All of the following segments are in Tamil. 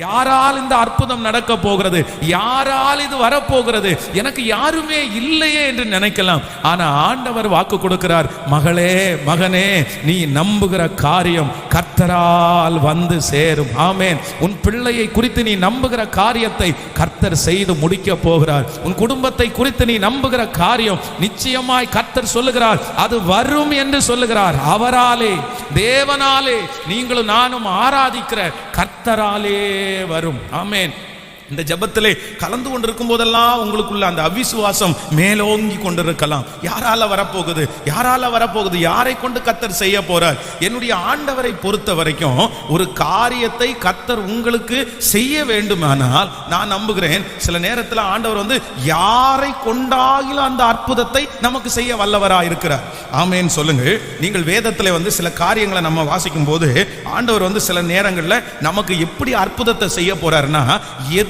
யாரால் இந்த அற்புதம் நடக்க போகிறது, யாரால் இது வரப்போகிறது, எனக்கு யாருமே இல்லையே என்று நினைக்கலாம். ஆனா ஆண்டவர் வாக்கு கொடுக்கிறார், மகளே மகனே, நீ நம்புகிற காரியம் கர்த்தரால் வந்து சேரும். ஆமென். உன் பிள்ளையை குறித்து நீ நம்புகிற காரியத்தை கர்த்தர் செய்து முடிக்க போகிறார். உன் குடும்பத்தை குறித்து நீ நம்புகிற காரியம் நிச்சயமாய் கர்த்தர் சொல்லுகிறார், அது வரும் என்று சொல்லுகிறார். அவராலே, தேவனாலே, நீங்களும் நானும் ஆராதிக்கிற கர்த்தராலே வரும். ஆமென். இந்த ஜெபத்திலே கலந்து கொண்டிருக்கும் போதெல்லாம் உங்களுக்குள்ள அந்த அவிசுவாசம் மேலோங்கி கொண்டிருக்கலாம். யாரால வரப்போகுது, யாரால வரப்போகுது, யாரை கொண்டு கர்த்தர் செய்ய போறார்? என்னுடைய ஆண்டவரை பொறுத்த வரைக்கும் ஒரு காரியத்தை கர்த்தர் உங்களுக்கு செய்ய வேண்டுமானால் நான் நம்புகிறேன், சில நேரத்தில் ஆண்டவர் வந்து யாரை கொண்டாகிலும் அந்த அற்புதத்தை நமக்கு செய்ய வல்லவராக இருக்கிறார். ஆமென் சொல்லுங்கள். நீங்கள் வேதத்தில் வந்து சில காரியங்களை நம்ம வாசிக்கும் போது ஆண்டவர் வந்து சில நேரங்களில் நமக்கு எப்படி அற்புதத்தை செய்ய போறாருன்னா,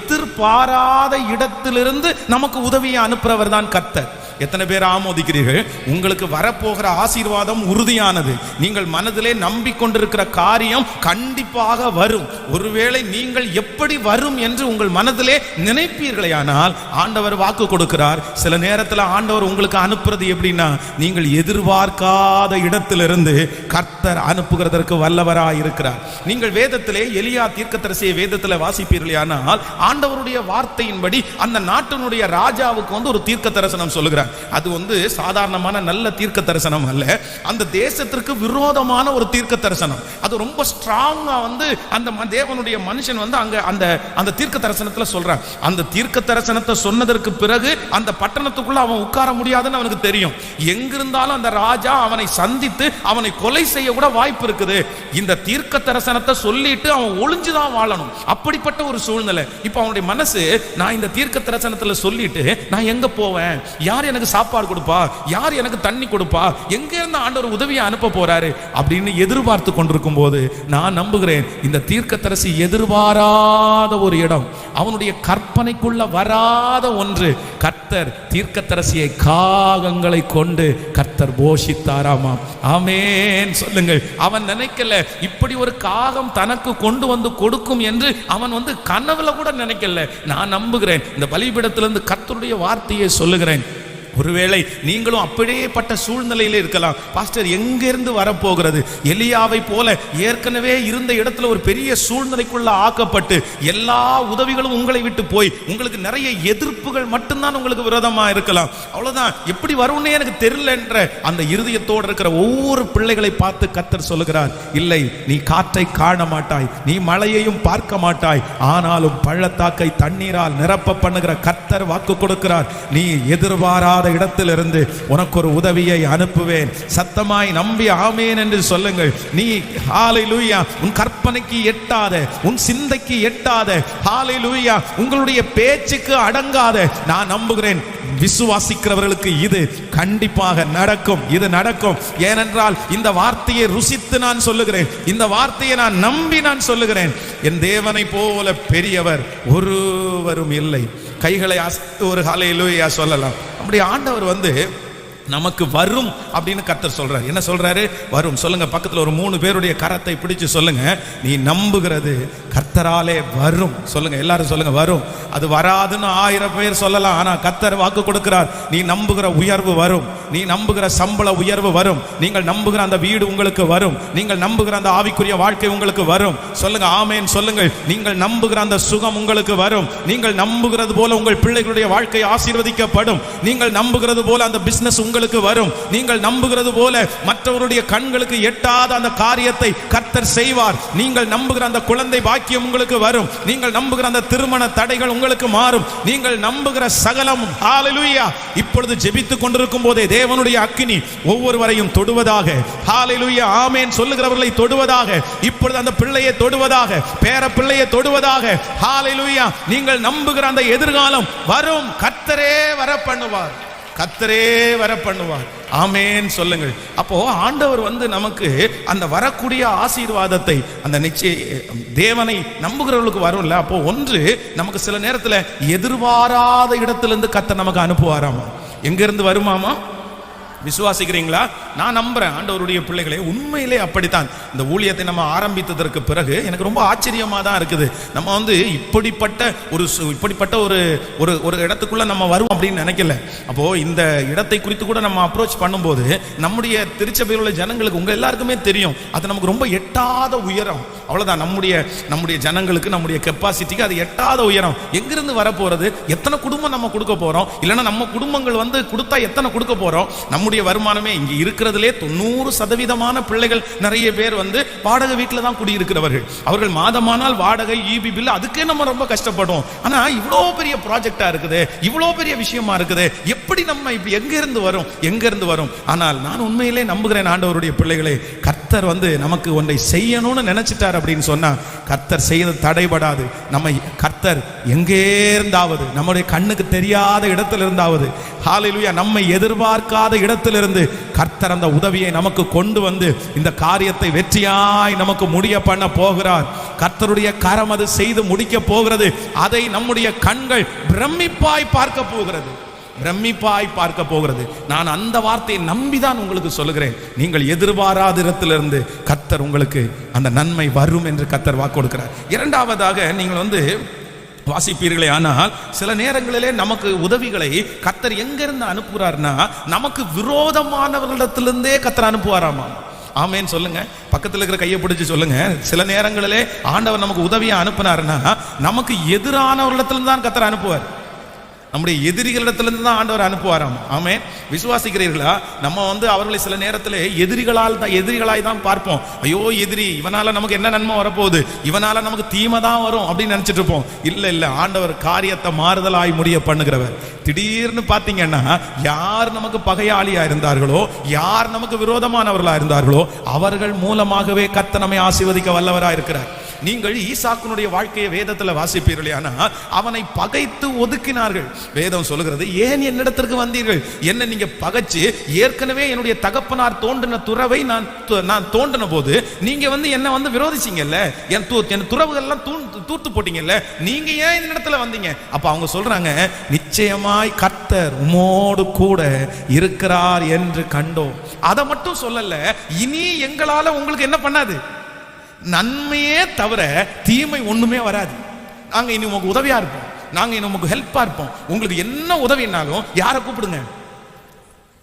எதிர்பாராத இடத்திலிருந்து நமக்கு உதவியை அனுப்புறவர் தான் கர்த்தர். எத்தனை பேர் ஆமோதிக்கிறீர்கள்? உங்களுக்கு வரப்போகிற ஆசீர்வாதம் உறுதியானது. நீங்கள் மனதிலே நம்பிக்கொண்டிருக்கிற காரியம் கண்டிப்பாக வரும். ஒருவேளை நீங்கள் எப்படி வரும் என்று உங்கள் மனதிலே நினைப்பீர்களே, ஆனால் ஆண்டவர் வாக்கு கொடுக்கிறார். சில நேரத்தில் ஆண்டவர் உங்களுக்கு அனுப்புறது எப்படின்னா, நீங்கள் எதிர்பார்க்காத இடத்திலிருந்து கர்த்தர் அனுப்புகிறதற்கு வல்லவராக இருக்கிறார். நீங்கள் வேதத்திலே எலியா தீர்க்கதரிசியை வேதத்தில் வாசிப்பீர்களே, ஆனால் ஆண்டவருடைய வார்த்தையின்படி அந்த நாட்டினுடைய ராஜாவுக்கு வந்து ஒரு தீர்க்க தரிசனம் சொல்லுகிறார். அது வந்து சாதாரணமான நல்ல தீர்க்க தரிசனம் அல்ல, அந்த தேசத்திற்கு விரோதமான ஒரு தீர்க்க தரிசனம். அது ரொம்ப ஸ்ட்ராங்கா வந்து அந்த தேவனுடைய மனுஷன் வந்து அங்க அந்த தீர்க்க தரிசனத்துல சொல்றான். அந்த தீர்க்க தரிசனத்தை சொன்னதற்கு பிறகு அந்த பட்டணத்துக்குள்ள அவன் உட்கார முடியாதுன்னு அவனுக்கு தெரியும். எங்கிருந்தாலும் அந்த ராஜா அவனை சந்தித்து அவனை கொலை செய்ய கூட வாய்ப்பு இருக்குது. இந்த தீர்க்க தரிசனத்தை சொல்லிட்டு அவன் ஒளிஞ்சுதான் வாழணும். அப்படிப்பட்ட ஒரு சூழ்நிலை. இப்ப அவனுடைய மனசு, நான் இந்த தீர்க்க தரிசனத்துல சொல்லிட்டு நான் எங்க போவேன், யார் எனக்கு சாப்பாடு கொடுப்பா, யார் எனக்கு தண்ணி கொடுப்பா, எங்க இருந்து ஆண்டவர் உதவியை அனுப்ப போறாரு அப்படின்னு எதிர்பார்த்து கொண்டிருக்கும் போது நான் நம்புகிறேன், இந்த தீர்க்கதரிசி எதிர்பாராத ஒரு இடம், அவனுடைய கற்பனைக்குள்ள வராத ஒன்று, கர்த்தர் தீர்க்கதரிசியை காகங்களை கொண்டு கர்த்தர் போஷித்தாராமாம். ஆமென் சொல்லுங்கள். அவன் நினைக்கல இப்படி ஒரு காகம் தனக்கு கொண்டு வந்து கொடுக்கும் என்று அவன் வந்து கனவுல கூட நினைக்கல. நான் நம்புகிறேன், இந்த பலிபீடத்திலிருந்து கர்த்தருடைய வார்த்தையை சொல்லுகிறேன். ஒருவேளை நீங்களும் அப்படியேப்பட்ட சூழ்நிலையில் இருக்கலாம். பாஸ்டர் எங்கிருந்து வரப்போகிறது? எலியாவை போல ஏற்கனவே இருந்த இடத்துல ஒரு பெரிய சூழ்நிலைக்குள்ள ஆக்கப்பட்டு எல்லா உதவிகளும் உங்களை விட்டு போய் உங்களுக்கு நிறைய எதிர்ப்புகள் மட்டும்தான் உங்களுக்கு விரோதமா இருக்கலாம். அவ்வளவுதான், எப்படி வரும்னே எனக்கு தெரியல என்ற அந்த இருதயத்தோடு இருக்கிற ஒவ்வொரு பிள்ளைகளை பார்த்து கர்த்தர் சொல்லுகிறார், இல்லை, நீ காற்றை காண மாட்டாய், நீ மழையையும் பார்க்க மாட்டாய், ஆனாலும் பள்ளத்தாக்கை தண்ணீரால் நிரப்ப பண்ணுகிற கர்த்தர் வாக்கு கொடுக்கிறார். நீ எதிர்பாராத இடத்திலிருந்து உனக்கு ஒரு உதவியை அனுப்புவேன். சத்தமாய் நம்பி ஆமேன் என்று சொல்லுங்கள். நீ ஹalleluya, உன் கற்பனைக்கு எட்டாத, உன் சிந்தைக்கு எட்டாத, ஹalleluya, உங்களுடைய பேச்சுக்கு அடங்காத, நான் நம்புகிறேன் விசுவாசிக்கிறவர்களுக்கு இது கண்டிப்பாக நடக்கும். இது நடக்கும். ஏனென்றால் இந்த வார்த்தையை ருசித்து நான் சொல்லுகிறேன், இந்த வார்த்தையை நான் நம்பி நான் சொல்லுகிறேன். என் தேவனை போல பெரியவர் ஒருவரும் இல்லை. கைகளை அசைத்து ஒரு ஹல்லேலூயா சொல்லலாம். அப்படி ஆண்டவர் வந்து நமக்கு வரும் அப்படின்னு கர்த்தர் சொல்றாரு. என்ன சொல்றாரு? வரும். சொல்லுங்க, பக்கத்துல ஒரு 3 பேருடைய கரத்தை பிடிச்சு சொல்லுங்க, நீ நம்புகிறது கர்த்தராலே வரும். சொல்லுங்க, எல்லாரும் சொல்லுங்க, வரும். அது வராதுன்னு 1000 பேர் சொல்லலாம், ஆனா கர்த்தர் வாக்கு கொடுக்கிறார், நீ நம்புகிற உயர்வு வரும், நீ நம்புகிற சம்பள உயர்வு வரும், நீங்கள் நம்புகிற அந்த வீடு உங்களுக்கு வரும், நீங்கள் நம்புகிற அந்த ஆவிக்குரிய வாழ்க்கை உங்களுக்கு வரும். சொல்லுங்க, ஆமேன் சொல்லுங்கள். நீங்கள் நம்புகிற அந்த சுகம் உங்களுக்கு வரும், நீங்கள் நம்புகிறது போல உங்கள் பிள்ளைகளுடைய வாழ்க்கை ஆசீர்வதிக்கப்படும், நீங்கள் நம்புகிறது போல அந்த பிசினஸ் உங்களுக்கு வரும், நீங்கள் நம்புகிறது போல மற்றவருடைய கண்களுக்கு எட்டாத அந்த காரியத்தை கர்த்தர் செய்வார், நீங்கள் நம்புகிற அந்த குழந்தை பாக்கியம் உங்களுக்கு வரும், நீங்கள் நம்புகிற அந்த திருமண தடைகள் உங்களுக்கு மாறும், நீங்கள் நம்புகிற சகலம். ஹalleluya. இப்பொழுது ஜெபித்துக் கொண்டிருக்கும் போதே தேவனுடைய அக்கினி ஒவ்வொருவரையும் தொடுவதாக. ஹalleluya, ஆமென் சொல்லுகிறவர்களை தொடுவதாக. இப்பொழுது அந்த பிள்ளையை தொடுவதாக, பேர பிள்ளையை தொடுவதாக. ஹalleluya. நீங்கள் நம்புகிற அந்த எதிர்காலம் வரும். கர்த்தரே வர பண்ணுவார், கர்த்தரே வர பண்ணுவார். ஆமென் சொல்லுங்கள். அப்போ ஆண்டவர் வந்து நமக்கு அந்த வரக்கூடிய ஆசீர்வாதத்தை, அந்த நிச்சய தேவனை நம்புகிறவர்களுக்கு வரும்ல. அப்போ ஒன்று, நமக்கு சில நேரத்தில் எதிர்பாராத இடத்திலிருந்து கர்த்தர் நமக்கு அனுப்புவாராமா. எங்க இருந்து வருமாமா? விசுவாசிக்கிறீங்களா? நான் நம்புறேன் ஆண்டவருடைய பிள்ளைகளே, உண்மையிலே அப்படித்தான். இந்த ஊழியத்தை நம்ம ஆரம்பித்ததற்கு பிறகு எனக்கு ரொம்ப ஆச்சரியமா தான் இருக்குது. நம்ம வந்து இப்படிப்பட்ட ஒரு இடத்துக்குள்ள நம்ம வருவோம் அப்படின்னு நினைக்கல. அப்போ இந்த இடத்தை குறித்து கூட நம்ம அப்ரோச் பண்ணும்போது நம்முடைய திருச்சபையில் உள்ள ஜனங்களுக்கு உங்க எல்லாருக்குமே தெரியும், அது நமக்கு ரொம்ப எட்டாத உயரம். அவ்வளவுதான், நம்முடைய ஜனங்களுக்கு, நம்முடைய கெப்பாசிட்டிக்கு அது எட்டாத உயரம். எங்கிருந்து வரப்போறது? எத்தனை குடும்பம் நம்ம கொடுக்க போறோம்? இல்லைன்னா நம்ம குடும்பங்கள் வந்து கொடுத்தா எத்தனை கொடுக்க போறோம்? நம்முடைய வருமானமே இங்க இருக்கிறதுலே 90% பிள்ளைகள் நிறைய பேர் வந்து வாடகை வீட்டில் தான் குடியிருக்கிறவர்கள். அவர்கள் மாதமானால் வாடகை, ஈபி பில், அதுக்கே நம்ம ரொம்ப கஷ்டப்படும். ஆனா இவ்வளோ பெரிய ப்ராஜெக்டா இருக்குது, இவ்வளோ பெரிய விஷயமா இருக்குது, எப்படி நம்ம இப்படி எங்கிருந்து வரும்? ஆனால் நான் உண்மையிலே நம்புகிறேன் ஆண்டவருடைய பிள்ளைகளே, கர்த்தர் வந்து நமக்கு ஒன்றை செய்யணும்னு நினைச்சிட்டார் அப்படின்னு சொன்னா கர்த்தர் செய்யறது தடைபடாது. நம்ம கர்த்தர் எங்கே இருந்தாவது, நம்முடைய கண்ணுக்கு தெரியாத இடத்துல இருந்தாவது, ஹalleluya, நம்மை எதிர்பார்க்காத இடத்திலிருந்து கர்த்தர் அந்த உதவியை நமக்கு கொண்டு வந்து இந்த காரியத்தை வெற்றியாய் நமக்கு முடிய பண்ண போகிறார். கர்த்தருடைய கரம் அது செய்து முடிக்க போகிறது. அதை நம்முடைய கண்கள் பிரமிப்பாய் பார்க்க போகிறது. நான் அந்த வார்த்தையை நம்பிதான் உங்களுக்கு சொல்லுகிறேன். நீங்கள் எதிர்பாராத இடத்திலிருந்து கர்த்தர் உங்களுக்கு அந்த நன்மை வரும் என்று கர்த்தர் வாக்கு கொடுக்கிறார். இரண்டாவதாக நீங்கள் வந்து வாசிப்பீர்களே, ஆனால் சில நேரங்களிலே நமக்கு உதவிகளை கர்த்தர் எங்கிருந்து அனுப்புகிறார்னா நமக்கு விரோதமானவர்களிடத்திலிருந்தே கர்த்தர் அனுப்புவாராமா. ஆமேன்னு சொல்லுங்க. பக்கத்தில் இருக்கிற கையை பிடிச்சு சொல்லுங்க. சில நேரங்களிலே ஆண்டவர் நமக்கு உதவியை அனுப்பினார்னா நமக்கு எதிரானவர்களிடத்திலிருந்து தான் கர்த்தர் அனுப்புவார். நம்முடைய எதிரிகளிடத்திலிருந்து தான் ஆண்டவர் அனுப்புவாராம். ஆமே, விசுவாசிக்கிறீர்களா? நம்ம வந்து அவர்களை சில நேரத்தில் எதிரிகளாய் தான் பார்ப்போம். ஐயோ எதிரி, இவனால நமக்கு என்ன நன்மை வரப்போகுது, இவனால நமக்கு தீமை தான் வரும் அப்படின்னு நினைச்சிட்டு இருப்போம். இல்ல, ஆண்டவர் காரியத்தை மாறுதலாய் முடிய பண்ணுகிறவர். திடீர்னு பார்த்தீங்கன்னா யார் நமக்கு பகையாளியா இருந்தார்களோ, யார் நமக்கு விரோதமானவர்களா இருந்தார்களோ அவர்கள் மூலமாகவே கர்த்தர் நம்மை ஆசீர்வதிக்க வல்லவராக இருக்கிறார். நீங்கள் ஈசாக்குனுடைய வாழ்க்கையை வேதத்தில் வாசிப்பீர்களே, ஆனால் அவனை பகைத்து ஒதுக்கினார்கள். வேதம் சொல்லுகிறது, ஏன் என்னிடத்திற்கு வந்தீர்கள்? என்ன நீங்க பகைச்சு, ஏற்கனவே என்னுடைய தகப்பனார் தோண்டின துறவை நான் தோண்டின போது நீங்க வந்து என்ன வந்து விரோதிச்சீங்கல்ல, என் துறவுகள்லாம் தூர்த்து போட்டீங்கல்ல, நீங்க ஏன் இந்த இடத்துல வந்தீங்க? அப்ப அவங்க சொல்றாங்க, நிச்சயமாய் கர்த்தர் உம்மோடு கூட இருக்கிறார் என்று கண்டோம். அதை மட்டும் சொல்லல, இனி எங்களால உங்களுக்கு என்ன பண்ணாது, நன்மையே தவிர தீமை ஒண்ணுமே வராது. நாங்க இனி உங்களுக்கு உதவியா இருப்போம், நாங்க இனி உங்களுக்கு ஹெல்ப்பா இருப்போம். உங்களுக்கு என்ன உதவினாலும் யாரை கூப்பிடுங்க.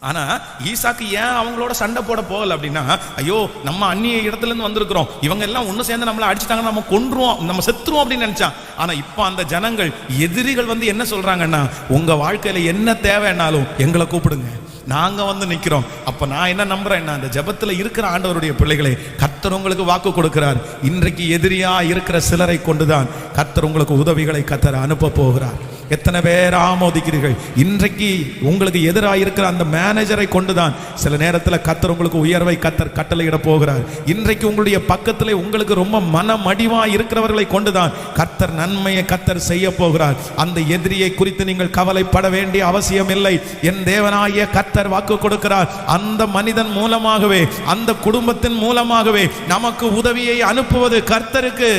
ஆனா ஈசாக்கு ஏன் அவங்களோட சண்டை போட போகல அப்படின்னா, ஐயோ நம்ம அந்நிய இடத்துல இருந்து வந்திருக்கிறோம், இவங்க எல்லாம் ஒண்ணு சேர்ந்து நம்மளை அடிச்சுட்டாங்க, நம்ம கொன்றுவோம், நம்ம செத்துருவோம் அப்படின்னு நினைச்சான். ஆனா இப்ப அந்த ஜனங்கள், எதிரிகள் வந்து என்ன சொல்றாங்கன்னா, உங்க வாழ்க்கையில என்ன தேவைன்னாலும் எங்களை கூப்பிடுங்க, நாங்க வந்து நிக்கிறோம். அப்ப நான் என்ன நம்புறேன், அந்த ஜெபத்துல இருக்கிற ஆண்டவருடைய பிள்ளைகளை கர்த்தர் உங்களுக்கு வாக்கு கொடுக்கிறார். இன்றைக்கு எதிரியா இருக்கிற சிலரை கொண்டுதான் கர்த்தர் உங்களுக்கு உதவிகளை கர்த்தர் அனுப்ப போகிறார். எத்தனை பேர் ஆமோதிக்கிறீர்கள்? இன்றைக்கு உங்களுக்கு எதிராக இருக்கிற அந்த மேனேஜரை கொண்டுதான் சில நேரத்தில் கர்த்தர் உங்களுக்கு உயர்வை கர்த்தர் கட்டளையிட போகிறார். இன்றைக்கு உங்களுடைய பக்கத்தில் உங்களுக்கு ரொம்ப மனமடிவா இருக்கிறவர்களை கொண்டுதான் கர்த்தர் நன்மையை கர்த்தர் செய்ய போகிறார். அந்த எதிரியை குறித்து நீங்கள் கவலைப்பட வேண்டிய அவசியம் இல்லை. என் தேவனாகிய கர்த்தர் வாக்கு கொடுக்கிறார். அந்த மனிதன் மூலமாகவே, அந்த குடும்பத்தின் மூலமாகவே நமக்கு உதவியை அனுப்புவது கர்த்தருக்கு.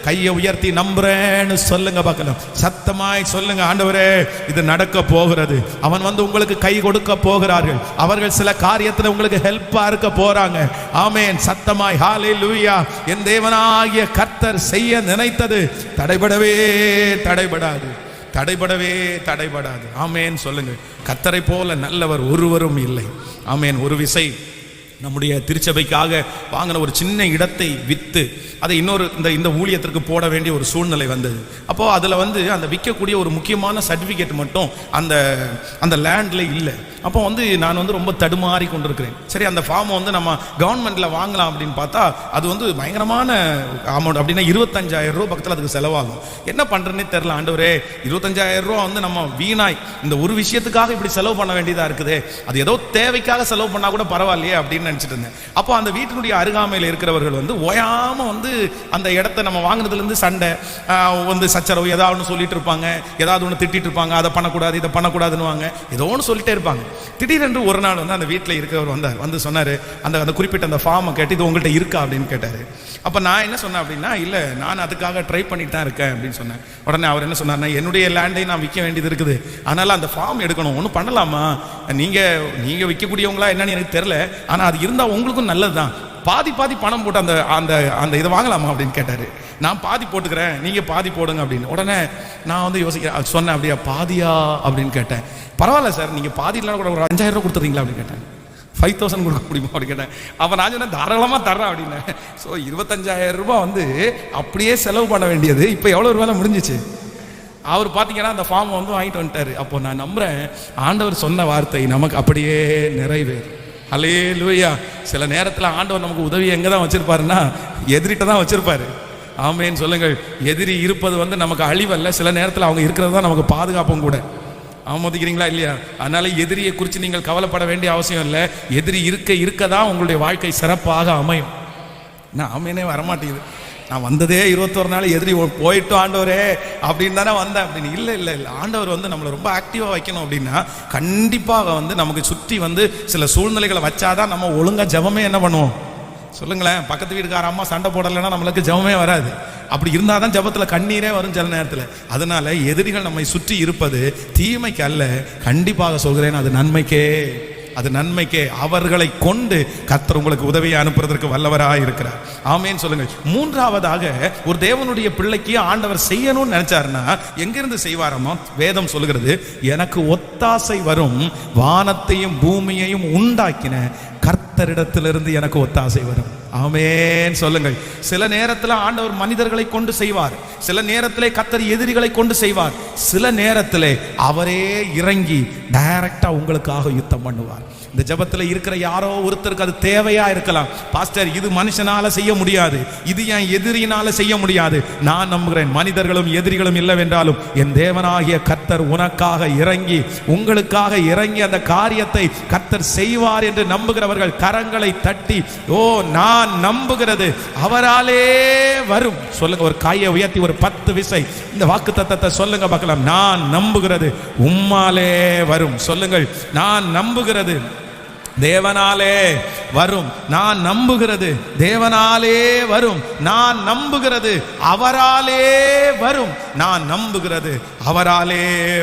கையை உயர்த்தி நம்புறேன்னு சொல்லுங்க பார்க்கலாம், சத்தமாய் சொல்லுங்க, ஆண்டவரே இது நடக்க போகிறது. அவன் வந்து உங்களுக்கு கை கொடுக்க போகிறார்கள். அவர்கள் சில காரியத்தில் உங்களுக்கு ஹெல்ப்பா இருக்க போறாங்க. ஆமேன். சத்தமாய் ஹalleluya. என் தேவனாகிய கர்த்தர் செய்ய நினைத்தது தடைபடவே தடைபடாது. ஆமேன் சொல்லுங்க. கர்த்தரை போல நல்லவர் ஒருவரும் இல்லை. ஆமேன். ஒரு விசை நம்முடைய திருச்சபைக்காக வாங்கின ஒரு சின்ன இடத்தை விற்று அதை இன்னொரு இந்த ஊழியத்திற்கு போட வேண்டிய ஒரு சூழ்நிலை வந்தது. அப்போ அதில் வந்து அந்த விற்கக்கூடிய ஒரு முக்கியமான சர்டிஃபிகேட் மட்டும் அந்த லேண்டில் இல்லை. அப்போ வந்து நான் வந்து ரொம்ப தடுமாறி கொண்டிருக்கிறேன். சரி, அந்த ஃபார்மை வந்து நம்ம கவர்மெண்ட்ல வாங்கலாம் அப்படின்னு பார்த்தா அது வந்து பயங்கரமான அமௌண்ட். அப்படின்னா 25,000 ரூபா பக்கத்தில் அதுக்கு செலவாகும். என்ன பண்றேன்னே தெரியல. ஆண்டவரே, 25,000 ரூபா வந்து நம்ம வீணாய் இந்த ஒரு விஷயத்துக்காக இப்படி செலவு பண்ண வேண்டியதா இருக்குது, அது ஏதோ தேவைக்காக செலவு பண்ணா கூட பரவாயில்லையே அப்படின்னு நினைச்சிட்டு இருந்தேன். அப்போ அந்த வீட்டினுடைய அருகாமையில் இருக்கிறவர்கள் வந்து ஓயாம வந்து அந்த இடத்த நம்ம வாங்கினதுல இருந்து சண்டை வந்து சச்சரவு ஏதாவது ஒன்று சொல்லிட்டு இருப்பாங்க, ஏதாவது ஒன்று திட்டிட்டு இருப்பாங்க, அதை பண்ணக்கூடாது இதை பண்ணக்கூடாதுன்னு ஏதோ ஒன்று சொல்லிட்டே இருப்பாங்க. திடீரென்று ஒரு நாள் வந்து அந்த வீட்டில் இருக்கிறவர் வந்தார், வந்து சொன்னார், அந்த குறிப்பிட்ட அந்த ஃபார்மை கேட்டு இது உங்கள்கிட்ட இருக்கா அப்படின்னு கேட்டார். அப்போ நான் என்ன சொன்னேன் அப்படின்னா, இல்லை நான் அதுக்காக ட்ரை பண்ணிட்டு தான் இருக்கேன் அப்படின்னு சொன்னேன். உடனே அவர் என்ன சொன்னார்னா, என்னுடைய லேண்டை நான் விற்க வேண்டியது இருக்குது, அதனால அந்த ஃபார்ம் எடுக்கணும், ஒன்றும் பண்ணலாமா, நீங்கள் விற்கக்கூடியவங்களா என்னன்னு எனக்கு தெரியல, ஆனால் அது இருந்தால் உங்களுக்கும் நல்லது தான், பாதி பாதி பணம் போட்டு அந்த அந்த அந்த இதை வாங்கலாமா அப்படின்னு கேட்டார். நான் பாதி போட்டுக்கிறேன், நீங்கள் பாதி போடுங்க அப்படின்னு. உடனே நான் வந்து யோசிக்கிறேன், சொன்னேன், அப்படியா பாதியா அப்படின்னு கேட்டேன். பரவாயில்ல சார், நீங்கள் பாதி இல்லைனா கூட ஒரு 5000 ரூபா கொடுத்துறீங்களா அப்படின்னு கேட்டேன். 5000 கொடுக்க முடியுமா அப்படின்னு கேட்டேன். அப்போ நான் சொன்னேன், தாராளமாக தர்றேன் அப்படின்னு. ஸோ 25,000 ரூபா வந்து அப்படியே செலவு பண்ண வேண்டியது இப்போ எவ்வளோ ஒரு வேலை முடிஞ்சிச்சு. அவர் பார்த்தீங்கன்னா அந்த ஃபார்ம் வந்து வாங்கிட்டு வந்துட்டார். அப்போ நான் நம்புகிறேன், ஆண்டவர் சொன்ன வார்த்தை நமக்கு அப்படியே நிறைவேறும். அல்லேலூயா. சில நேரத்தில் ஆண்டவர் நமக்கு உதவி எங்கே தான் வச்சிருப்பாருன்னா, எதிரிட்ட தான் வச்சிருப்பாரு. ஆமேன்னு சொல்லுங்கள். எதிரி இருப்பது வந்து நமக்கு அழிவல்ல, சில நேரத்தில் அவங்க இருக்கிறது தான் நமக்கு பாதுகாப்பும் கூட. ஆமோதிக்கிறீங்களா இல்லையா? அதனால எதிரியை குறித்து நீங்கள் கவலைப்பட வேண்டிய அவசியம் இல்லை. எதிரி இருக்க தான் உங்களுடைய வாழ்க்கை சிறப்பாக அமையும். நான் ஆமேனே வரமாட்டேங்குது. நான் வந்ததே 21 நாள் எதிரி போயிட்டோம் ஆண்டவரே அப்படின்னு தானே வந்தேன் அப்படின்னு. இல்லை ஆண்டவர் வந்து நம்மளை ரொம்ப ஆக்டிவாக வைக்கணும் அப்படின்னா கண்டிப்பாக வந்து நமக்கு சுற்றி வந்து சில சூழ்நிலைகளை வச்சாதான் நம்ம ஒழுங்காக ஜெபமே என்ன பண்ணுவோம் சொல்லுங்களேன். பக்கத்து வீட்டுக்கார அம்மா சண்டை போடலைன்னா நம்மளுக்கு ஜெபமே வராது. அப்படி இருந்தால் தான் ஜெபத்தில் கண்ணீரே வரும் சில நேரத்தில். அதனால எதிரிகள் நம்மை சுற்றி இருப்பது தீமைக்கு அல்ல, கண்டிப்பாக சொல்கிறேன், அது நன்மைக்கே. அது நன்மைக்கே. அவர்களை கொண்டு கர்த்தர் உங்களுக்கு உதவியை அனுப்புறதற்கு வல்லவராக இருக்கிறார். ஆமேன்னு சொல்லுங்கள். மூன்றாவதாக, ஒரு தேவனுடைய பிள்ளைக்கு ஆண்டவர் செய்யணும்னு நினைச்சாருன்னா எங்கிருந்து செய்வாரமோ வேதம் சொல்லுகிறது, எனக்கு ஒத்தாசை வரும், வானத்தையும் பூமியையும் உண்டாக்கின கர்த்தரிடத்திலிருந்து எனக்கு ஒத்தாசை வரும். ஆமேன் சொல்லுங்கள். சில நேரத்தில் ஆண்டவர் மனிதர்களை கொண்டு செய்வார், சில நேரத்திலே கர்த்தர் எதிரிகளை கொண்டு செய்வார், சில நேரத்திலே அவரே இறங்கி டைரக்டா உங்களுக்காக யுத்தம் பண்ணுவார். இந்த ஜெபத்தில் இருக்கிற யாரோ ஒருத்தருக்கு அது தேவையா இருக்கலாம். பாஸ்டர், இது மனுஷனால செய்ய முடியாது, இது என் எதிரியினால செய்ய முடியாது. நான் நம்புகிறேன், மனிதர்களும் எதிரிகளும் இல்லவென்றாலும் என் தேவனாகிய கர்த்தர் உனக்காக இறங்கி உங்களுக்காக இறங்கி அந்த காரியத்தை கர்த்தர் செய்வார் என்று நம்புகிறவர்கள் கரங்களை தட்டி, ஓ நான் நம்புகிறது அவராலே வரும் சொல்லுங்க. ஒரு கையை உயர்த்தி ஒரு 10 விசை இந்த வாக்குத்தத்தத்தை சொல்லுங்க பார்க்கலாம். நான் நம்புகிறது உம்மாலே வரும் சொல்லுங்கள். நான் நம்புகிறது தேவனாலே வரும், நான் நம்புகிறது தேவனாலே வரும், நான் நம்புகிறது அவராலே வரும், நான் நம்புகிறது அவராலே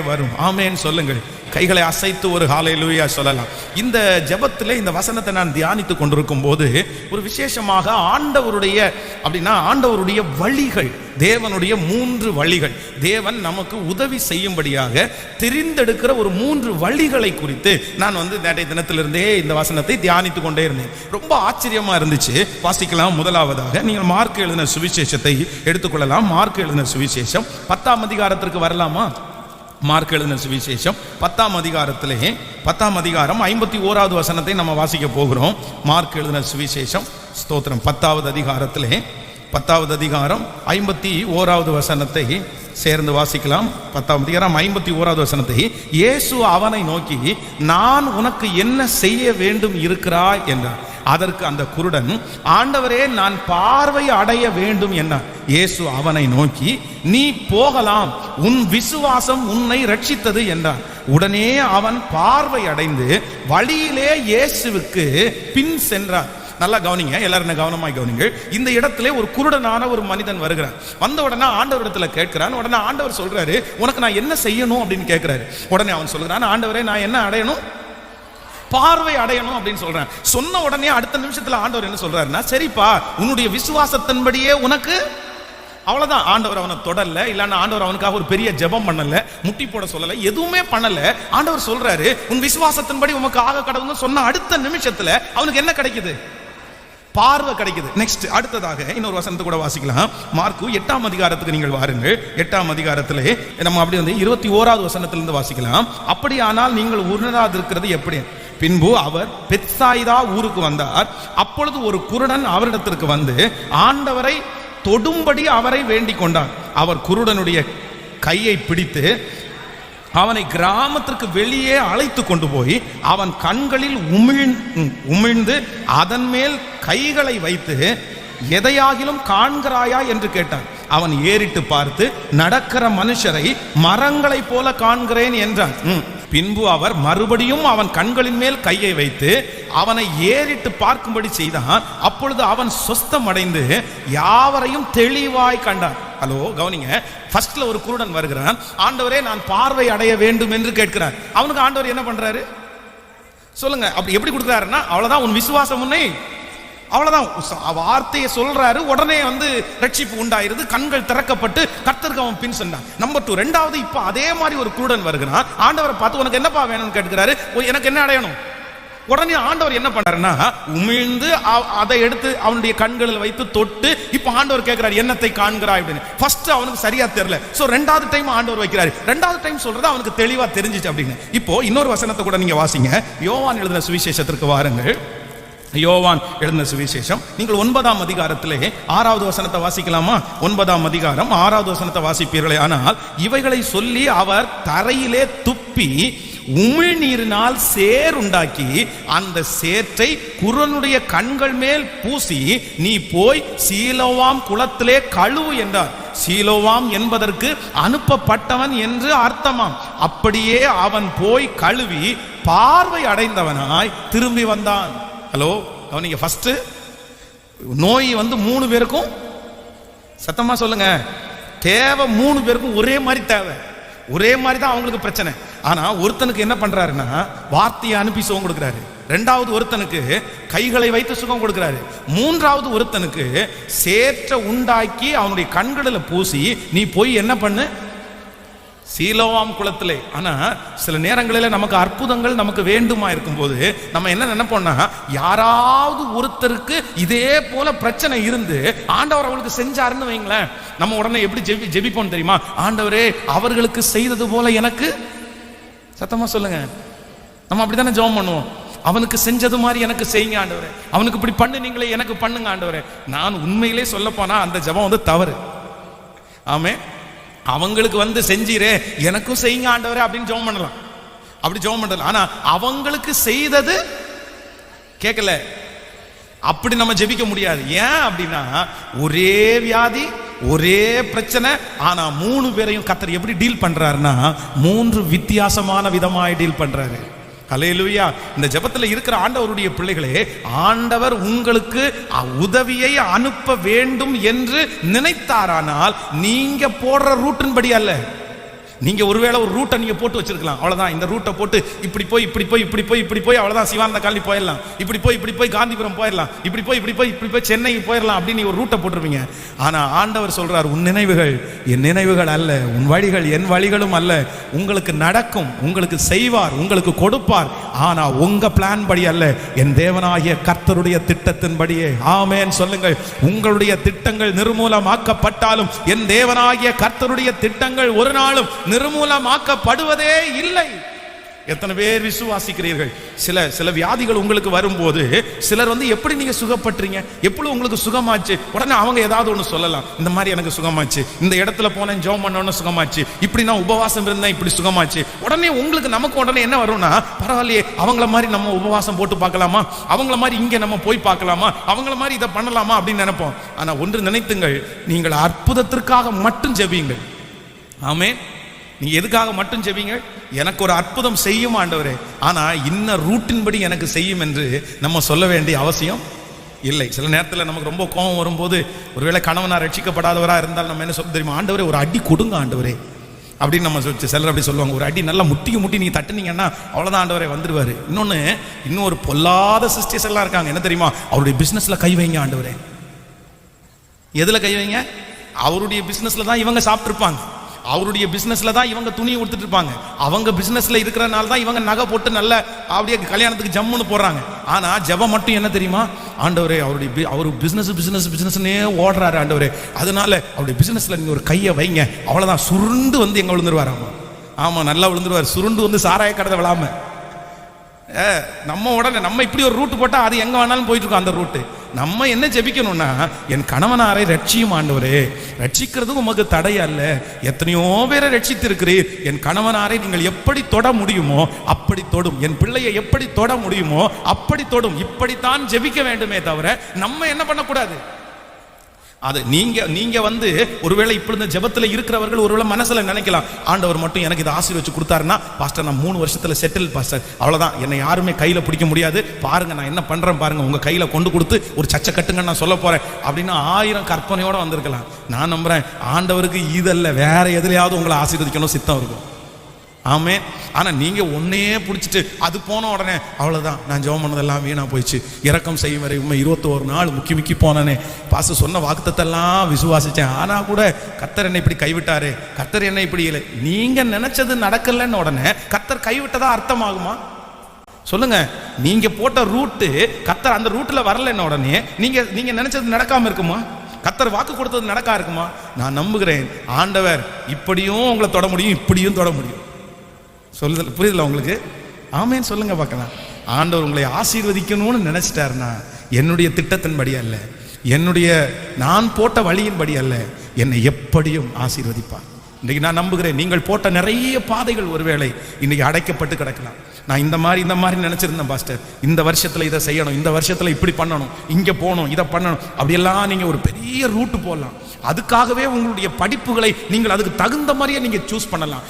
வரும். ஆமேன் சொல்லுங்கள். கைகளை அசைத்து ஒரு ஹல்லேலூயா சொல்லலாம். இந்த ஜெபத்திலே இந்த வசனத்தை நான் தியானித்துக் கொண்டிருக்கும் போது ஒரு விசேஷமாக ஆண்டவருடைய வழிகள், தேவனுடைய 3 வழிகள், தேவன் நமக்கு உதவி செய்யும்படியாக தெரிந்தெடுக்கிற ஒரு 3 வழிகளை குறித்து நான் வந்து நேற்றைய தினத்திலிருந்தே இந்த வசனத்தை தியானித்துக் கொண்டே இருந்தேன். ரொம்ப ஆச்சரியமா இருந்துச்சு. வாசிக்கலாம். முதலாவதாக நீங்கள் மார்க் எழுதின சுவிசேஷத்தை எடுத்துக்கொள்ளலாம். மார்க் எழுதின சுவிசேஷம் 10ஆம் அதிகாரத்திற்கு வரலாமா? மார்க் எழுதின சுவிசேஷம் 10ஆம் அதிகாரத்திலே 10ஆம் அதிகாரம் 51வது வசனத்தை நம்ம வாசிக்க போகிறோம். மார்க் எழுதின சுவிசேஷம் ஸ்தோத்திரம் 10வது அதிகாரத்திலே 10வது அதிகாரம் 51வது வசனத்தை சேர்ந்து வாசிக்கலாம். 10ஆம் அதிகாரம் 51வது வசனத்தை, இயேசு அவனை நோக்கி, நான் உனக்கு என்ன செய்ய வேண்டும் இருக்கிறாய் என்றார். அதற்கு அந்த குருடன், ஆண்டவரே நான் பார்வை அடைய வேண்டும் என்றார். இயேசு அவனை நோக்கி, நீ போகலாம், உன் விசுவாசம் உன்னை ரட்சித்தது என்றார். உடனே அவன் பார்வை அடைந்து வழியிலே இயேசுவுக்கு பின் சென்றார். நல்லா கவனிங்க, எல்லாரும் கவனமாய் கவனிங்க. இந்த இடத்துல ஒரு குருடனான ஒரு மனிதன் வருகிறார். வந்த உடனே ஆண்டவர் இடத்துல கேட்கிறான். உடனே ஆண்டவர் சொல்றாரு, உனக்கு நான் என்ன செய்யணும் அப்படின்னு கேட்கிறாரு. உடனே அவன் சொல்றான், ஆண்டவரே நான் என்ன அடையணும்? பார்வை அடையணும் அப்படின்னு சொல்றேன். சொன்ன உடனே அடுத்த நிமிஷத்துல ஆண்டவர் என்ன சொல்றாருன்னா, சரிப்பா உன்னுடைய விசுவாசத்தின்படியே உனக்கு, அவ்வளவுதான். ஆண்டவர் அவனை தொடரல, இல்லன்னா ஆண்டவர் அவனுக்காக ஒரு பெரிய ஜெபம் பண்ணல, முட்டி போட சொல்லல, எதுவுமே பண்ணல. ஆண்டவர் சொல்றாரு, உன் விசுவாசத்தின்படி உனக்கு ஆக கடவுள்னு சொன்ன அடுத்த நிமிஷத்துல அவனுக்கு என்ன கிடைக்குது? பார்வை கிடைக்குது. நெக்ஸ்ட் அடுத்ததாக இன்னொரு வசனத்தை கூட வாசிக்கலாம். மார்க்கு 8ஆம் அதிகாரத்துக்கு நீங்கள் வாருங்கள். 8ஆம் அதிகாரத்திலே நம்ம அப்படி வந்து 21வது வசனத்திலிருந்து வாசிக்கலாம். அப்படியானால் நீங்கள் உணராதிருக்கிறது எப்படி? பின்பு அவர் பெத்சாயிதா ஊருக்கு வந்தார். அப்பொழுது ஒரு குருடன் அவரிடத்திற்கு வந்து ஆண்டவரை தொடும்படி அவரை வேண்டிக் கொண்டார். அவர் குருடனுடைய கையை பிடித்து அவனை கிராமத்திற்கு வெளியே அழைத்து கொண்டு போய் அவன் கண்களில் உமிழ்ந்து அதன் மேல் கைகளை வைத்து, எதையாகிலும் காண்கிறாயா என்று கேட்டான். அவன் ஏறிட்டு பார்த்து, நடக்கிற மனுஷரை மரங்களைப் போல காண்கிறேன் என்றான். பின்பு அவர் மறுபடியும் அவன் கண்களின் மேல் கையை வைத்து அவனை ஏறிட்டு பார்க்கும்படி செய்தான். அப்பொழுது அவன் சொஸ்தம் அடைந்து யாவரையும் தெளிவாய் கண்டான். ஹலோ, கவனிங்க. ஃபர்ஸ்ட்ல ஒரு குருடன் வருகிறான். ஆண்டவரே, நான் பார்வை அடைய வேண்டும் என்று கேட்கிறார். அவனுக்கு ஆண்டவர் என்ன பண்றாரு சொல்லுங்க? அப்படி எப்படி கொடுக்குறாருன்னா, அவ்வளவுதான், உன் விசுவாசம் உன்னை, அவ்வளவுதான், வார்த்தையை சொல்றாரு, உடனே ரட்சிப்பு உண்டாயிருது, கண்கள் திறக்கப்பட்டு கர்த்தருக்கு அவன் பின் சென்றான். நம்பர் 2. ரெண்டாவது, இப்ப அதே மாதிரி ஒரு குருடன் வருகிறான். ஆண்டவரை பார்த்து, உனக்கு என்னப்பா வேணும்னு கேட்கிறாரு. எனக்கு என்ன அடையணும்? உடனே ஆண்டவர் என்ன பண்றாருன்னா, உமிழ்ந்து அதை எடுத்து அவனுடைய கண்களில் வைத்து தொட்டு, இப்ப ஆண்டவர் கேட்கிறார், என்னத்தை காண்கிறாய் அப்படின்னு. ஃபர்ஸ்ட் அவனுக்கு சரியா தெரியல. சோ ரெண்டாவது டைம் ஆண்டவர் வைக்கிறாரு. ரெண்டாவது டைம் சொல்றது அவனுக்கு தெளிவா தெரிஞ்சிச்சு அப்படின்னு. இப்போ இன்னொரு வசனத்தை கூட நீங்க வாசிங்க. யோவான் எழுதின சுவிசேஷத்திற்கு வாருங்கள். யோவான் எழுதின சுவிசேஷம், நீங்கள் 9ஆம் அதிகாரத்திலே 6வது வசனத்தை வாசிக்கலாமா? 9ஆம் அதிகாரம் 6வது வசனத்தை வாசிப்பீர்களே. ஆனால் இவைகளை சொல்லி அவர் தரையிலே துப்பி உமிழ்நீரினால் சேர் உண்டாக்கி அந்த சேற்றை குருடனுடைய கண்கள் மேல் பூசி, நீ போய் சீலோவாம் குளத்திலே கழுவு என்றார். சீலோவாம் என்பதற்கு அனுப்பப்பட்டவன் என்று அர்த்தமாம். அப்படியே அவன் போய் கழுவி பார்வை அடைந்தவனாய் திரும்பி வந்தான். ஹலோ, அவனிங்க ஃபர்ஸ்ட் நோய் 3 பேருக்கும், சத்தமா சொல்லுங்க, தேவை 3 பேருக்கும் ஒரே மாதிரி தேவை, ஒரே மாதிரி தான் அவங்களுக்கு பிரச்சனை. ஆனா ஒருத்தனுக்கு என்ன பண்றாருன்னா, வார்த்தையை அனுப்பி சுகம் கொடுக்கிறாரு. ரெண்டாவது ஒருத்தனுக்கு கைகளை வைத்து சுகம் கொடுக்கிறாரு. மூன்றாவது ஒருத்தனுக்கு சேற்ற உண்டாக்கி அவனுடைய கண்களில் பூசி, நீ போய் என்ன பண்ணு, சீலோவாம் குளத்திலே. ஆனா சில நேரங்களில் நமக்கு அற்புதங்கள் நமக்கு வேண்டுமா இருக்கும்போது நம்ம என்ன நினைப்போம்னா, யாராவது ஒருத்தருக்கு இதே போல பிரச்சனை இருந்து ஆண்டவர் அவங்களுக்கு செஞ்சாருன்னு வைங்களேன், நம்ம உடனே எப்படி ஜெபிப்போம் தெரியுமா? ஆண்டவரே, அவர்களுக்கு செய்தது போல எனக்கு, சத்தமா சொல்லுங்க, நம்ம அப்படித்தானே ஜெபம் பண்ணுவோம். அவனுக்கு செஞ்சது மாதிரி எனக்கு செய்யுங்க ஆண்டவரே, அவனுக்கு இப்படி பண்ணுனீங்களே எனக்கு பண்ணுங்க ஆண்டவரே. நான் உண்மையிலே சொல்ல போனா அந்த ஜெபம் தவறு. ஆமே, அவங்களுக்கு செஞ்சீரே எனக்கும் செய்யுங்க ஆண்டவரே அப்படின்னு ஜெபம் பண்ணலாம், அப்படி ஜெபம் பண்ணலாம். ஆனா அவங்களுக்கு செய்தது கேட்கல, அப்படி நம்ம ஜெபிக்க முடியாது. ஏன் அப்படின்னா, ஒரே வியாதி, ஒரே பிரச்சனை, ஆனா 3 பேரையும் கர்த்தர் எப்படி டீல் பண்றாருன்னா, 3 வித்தியாசமான விதமாய் டீல் பண்றாரு. ஹல்லேலூயா. இந்த ஜெபத்துல இருக்கிற ஆண்டவருடைய பிள்ளைகளே, ஆண்டவர் உங்களுக்கு உதவியை அனுப்ப வேண்டும் என்று நினைத்தாரானால் நீங்க போடுற ரூட்டின் படி அல்ல. நீங்க ஒருவேளை ஒரு ரூட்டை நீங்க போட்டு வச்சிருக்கலாம், அவ்வளவுதான், இந்த ரூட்டை போட்டு இப்படி போய் இப்படி போய் இப்படி போய் இப்படி போய் அவ்வளவுதான் சிவானந்த காலனி போயிடலாம், இப்படி போய் இப்படி போய் காந்திபுரம் போயிடலாம், இப்படி போய் இப்படி போய் இப்படி போய் சென்னை போயிடலாம் அப்படின்னு ஒரு ரூட்டை போட்டிருப்பீங்க. ஆனா ஆண்டவர் சொல்றார், உன் நினைவுகள் என் நினைவுகள் அல்ல, உன் வழிகள் என் வழிகளும் அல்ல. உங்களுக்கு நடக்கும், உங்களுக்கு செய்வார், உங்களுக்கு கொடுப்பார், ஆனா உங்க பிளான் படி அல்ல, என் தேவனாகிய கர்த்தருடைய திட்டத்தின்படியே. ஆமென் சொல்லுங்கள். உங்களுடைய திட்டங்கள் நிர்மூலமாக்கப்பட்டாலும் என் தேவனாகிய கர்த்தருடைய திட்டங்கள் ஒரு நாளும் நிர்மூலமாக்கப்படுவதே இல்லை. எத்தனை பேர் விசுவாசிக்கிறீர்கள்? சில வியாதிகள் உங்களுக்கு வரும்போது சிலர் எப்படி நீங்க சுகப்பட்டீங்க, எப்படி உங்களுக்கு சுகமாச்சு, உடனே அவங்க ஏதாவது ஒன்று சொல்லலாம், இந்த மாதிரி எனக்கு சுகமாச்சு, இந்த இடத்துல போனேன் ஜெபம் பண்ணோன்னு சுகமாச்சு, இப்படி நான் உபவாசம் இருந்தேன் இப்படி சுகமாச்சு. உடனே நமக்கு உடனே என்ன வரும்னா, பரவாயில்லையே, அவங்கள மாதிரி நம்ம உபவாசம் போட்டு பார்க்கலாமா, அவங்கள மாதிரி இங்க நம்ம போய் பார்க்கலாமா, அவங்கள மாதிரி இதை பண்ணலாமா அப்படின்னு நினைப்போம். ஆனா ஒன்று நினைத்துங்கள், நீங்கள் அற்புதத்திற்காக மட்டும் ஜெபியுங்கள். ஆமென். நீங்க எதுக்காக மட்டும் ஜெபிங்க? எனக்கு ஒரு அற்புதம் செய்யும் ஆண்டவரே, ஆனா இன்ன ரூட்டின் படி எனக்கு செய்யும் என்று நம்ம சொல்ல வேண்டிய அவசியம் இல்லை. சில நேரத்தில் நமக்கு ரொம்ப கோபம் வரும்போது, ஒருவேளை கணவனா ரட்சிக்கப்படாதவரா இருந்தால் நம்ம என்ன சொல்ல தெரியுமா, ஆண்டவரே ஒரு அடி கொடுங்க ஆண்டவரே அப்படின்னு நம்ம சொல்லி, சிலர் அப்படி சொல்லுவாங்க, ஒரு அடி நல்லா முட்டி நீங்க தட்டுனீங்கன்னா அவ்வளவுதான் ஆண்டவரே வந்துருவாரு. இன்னும் ஒரு பொல்லாத சிஸ்டர்ஸ் எல்லாம் இருக்காங்க, என்ன தெரியுமா, அவருடைய பிசினஸ்ல கை வைங்க ஆண்டவரே. எதுல கை வைங்க? அவருடைய பிசினஸ்ல தான் இவங்க சாப்பிட்டு இருப்பாங்க, அவருடைய பிசினஸ்ல தான் இவங்க துணியை கொடுத்துட்டு இருப்பாங்க, அவங்க பிசினஸ்ல இருக்கிறனால தான் இவங்க நகை போட்டு நல்ல அப்படியே கல்யாணத்துக்கு ஜம்முன்னு போடுறாங்க. ஆனா ஜெபம் மட்டும் என்ன தெரியுமா, ஆண்டவரே அவரு பிசினஸ்னே ஓடுறாரு ஆண்டவரே, அதனால அவருடைய பிசினஸ்ல நீங்க ஒரு கையை வைங்க, அவ்வளவுதான், சுருண்டு எங்க விழுந்துருவாரு. ஆமா, நல்லா விழுந்துருவார், சுருண்டு சாராய கடை விழாம. நம்ம உடனே நம்ம இப்படி ஒரு ரூட் போட்டா அது எங்க வேணாலும் போயிட்டு இருக்கோம் அந்த ரூட்டு. நம்ம என்ன ஜெபிக்கணும்னா, என் கணவனாரை ரட்சியும் ஆண்டவரே, ரட்சிக்கிறதுக்கு உமக்கு தடை அல்ல, எத்தனையோ பேரை ரட்சித்து இருக்கிறீர், என் கணவனாரை நீங்கள் எப்படி தொட முடியுமோ அப்படி தொடும், என் பிள்ளையை எப்படி தொட முடியுமோ அப்படி தொடும். இப்படித்தான் ஜெபிக்க வேண்டுமே தவிர நம்ம என்ன பண்ணக்கூடாது. அது நீங்க வந்து ஒருவேளை இப்படி இந்த ஜெபத்துல இருக்கிறவர்கள் ஒருவேளை மனசுல நினைக்கலாம், ஆண்டவர் மட்டும் எனக்கு இதை ஆசீர்வதிச்சு கொடுத்தாருன்னா பாஸ்டர் நான் 3 வருஷத்துல செட்டில் பாஸ்டர், அவ்வளவுதான், என்னை யாருமே கையில பிடிக்க முடியாது, பாருங்க நான் என்ன பண்றேன் பாருங்க, உங்க கையில கொண்டு கொடுத்து ஒரு சச்சை கட்டுங்க நான் சொல்ல போறேன் அப்படின்னு 1000 கற்பனையோட வந்திருக்கலாம். நான் நம்புறேன் ஆண்டவருக்கு இதல்ல, வேற எதுலையாவது உங்களை ஆசீர்வதிக்கணும் சித்தம் இருக்கும். ஆமே. ஆனா நீங்க ஒன்னையே பிடிச்சிட்டு அது போன உடனே அவ்வளவுதான், நான் ஜெபம் பண்ணதெல்லாம் வீணா போயிடுச்சு, இரக்கம் செய்யும் வரை 21 நாள் முக்கி போனானே, பாச சொன்ன வாக்குத்தத்தெல்லாம் விசுவாசிச்சேன், ஆனா கூட கர்த்தர் என்னை இப்படி கைவிட்டாரு, கர்த்தர் என்னை இப்படி இல்லை, நீங்க நினைச்சது நடக்கலன்னு உடனே கர்த்தர் கைவிட்டதா அர்த்தமாகுமா? சொல்லுங்க. நீங்க போட்ட ரூட்டு கர்த்தர் அந்த ரூட்ல வரலன்னு உடனே நீங்க நினைச்சது நடக்காம இருக்குமா? கர்த்தர் வாக்கு கொடுத்தது நடக்கா இருக்குமா? நான் நம்புகிறேன் ஆண்டவர் இப்படியும் உங்களை தொட முடியும், இப்படியும் தொட முடியும். சொல்லுதல் புரியுதுல உங்களுக்கு? ஆமேன்னு சொல்லுங்க பார்க்கலாம். ஆண்டவர் உங்களை ஆசீர்வதிக்கணும்னு நினைச்சிட்டாருன்னா என்னுடைய திட்டத்தின்படி அல்ல, என்னுடைய நான் போட்ட வழியின்படி அல்ல, என்னை எப்படியும் ஆசீர்வதிப்பார். இன்னைக்கு நான் நம்புகிறேன் நீங்கள் போட்ட நிறைய பாதைகள் ஒருவேளை இன்னைக்கு அடைக்கப்பட்டு கிடக்கலாம். நான் இந்த மாதிரி நினைச்சிருந்தேன் பாஸ்டர், இந்த வருஷத்துல இதை செய்யணும், இந்த வருஷத்துல இப்படி பண்ணணும், இங்க போகணும், இதை பண்ணணும், அப்படியெல்லாம் நீங்க ஒரு பெரிய ரூட்டு போடலாம். அதுக்காகவே உங்களுடைய படிப்புகளை நீங்கள் அதுக்கு தகுந்த மாதிரியே நீங்க சூஸ் பண்ணலாம்,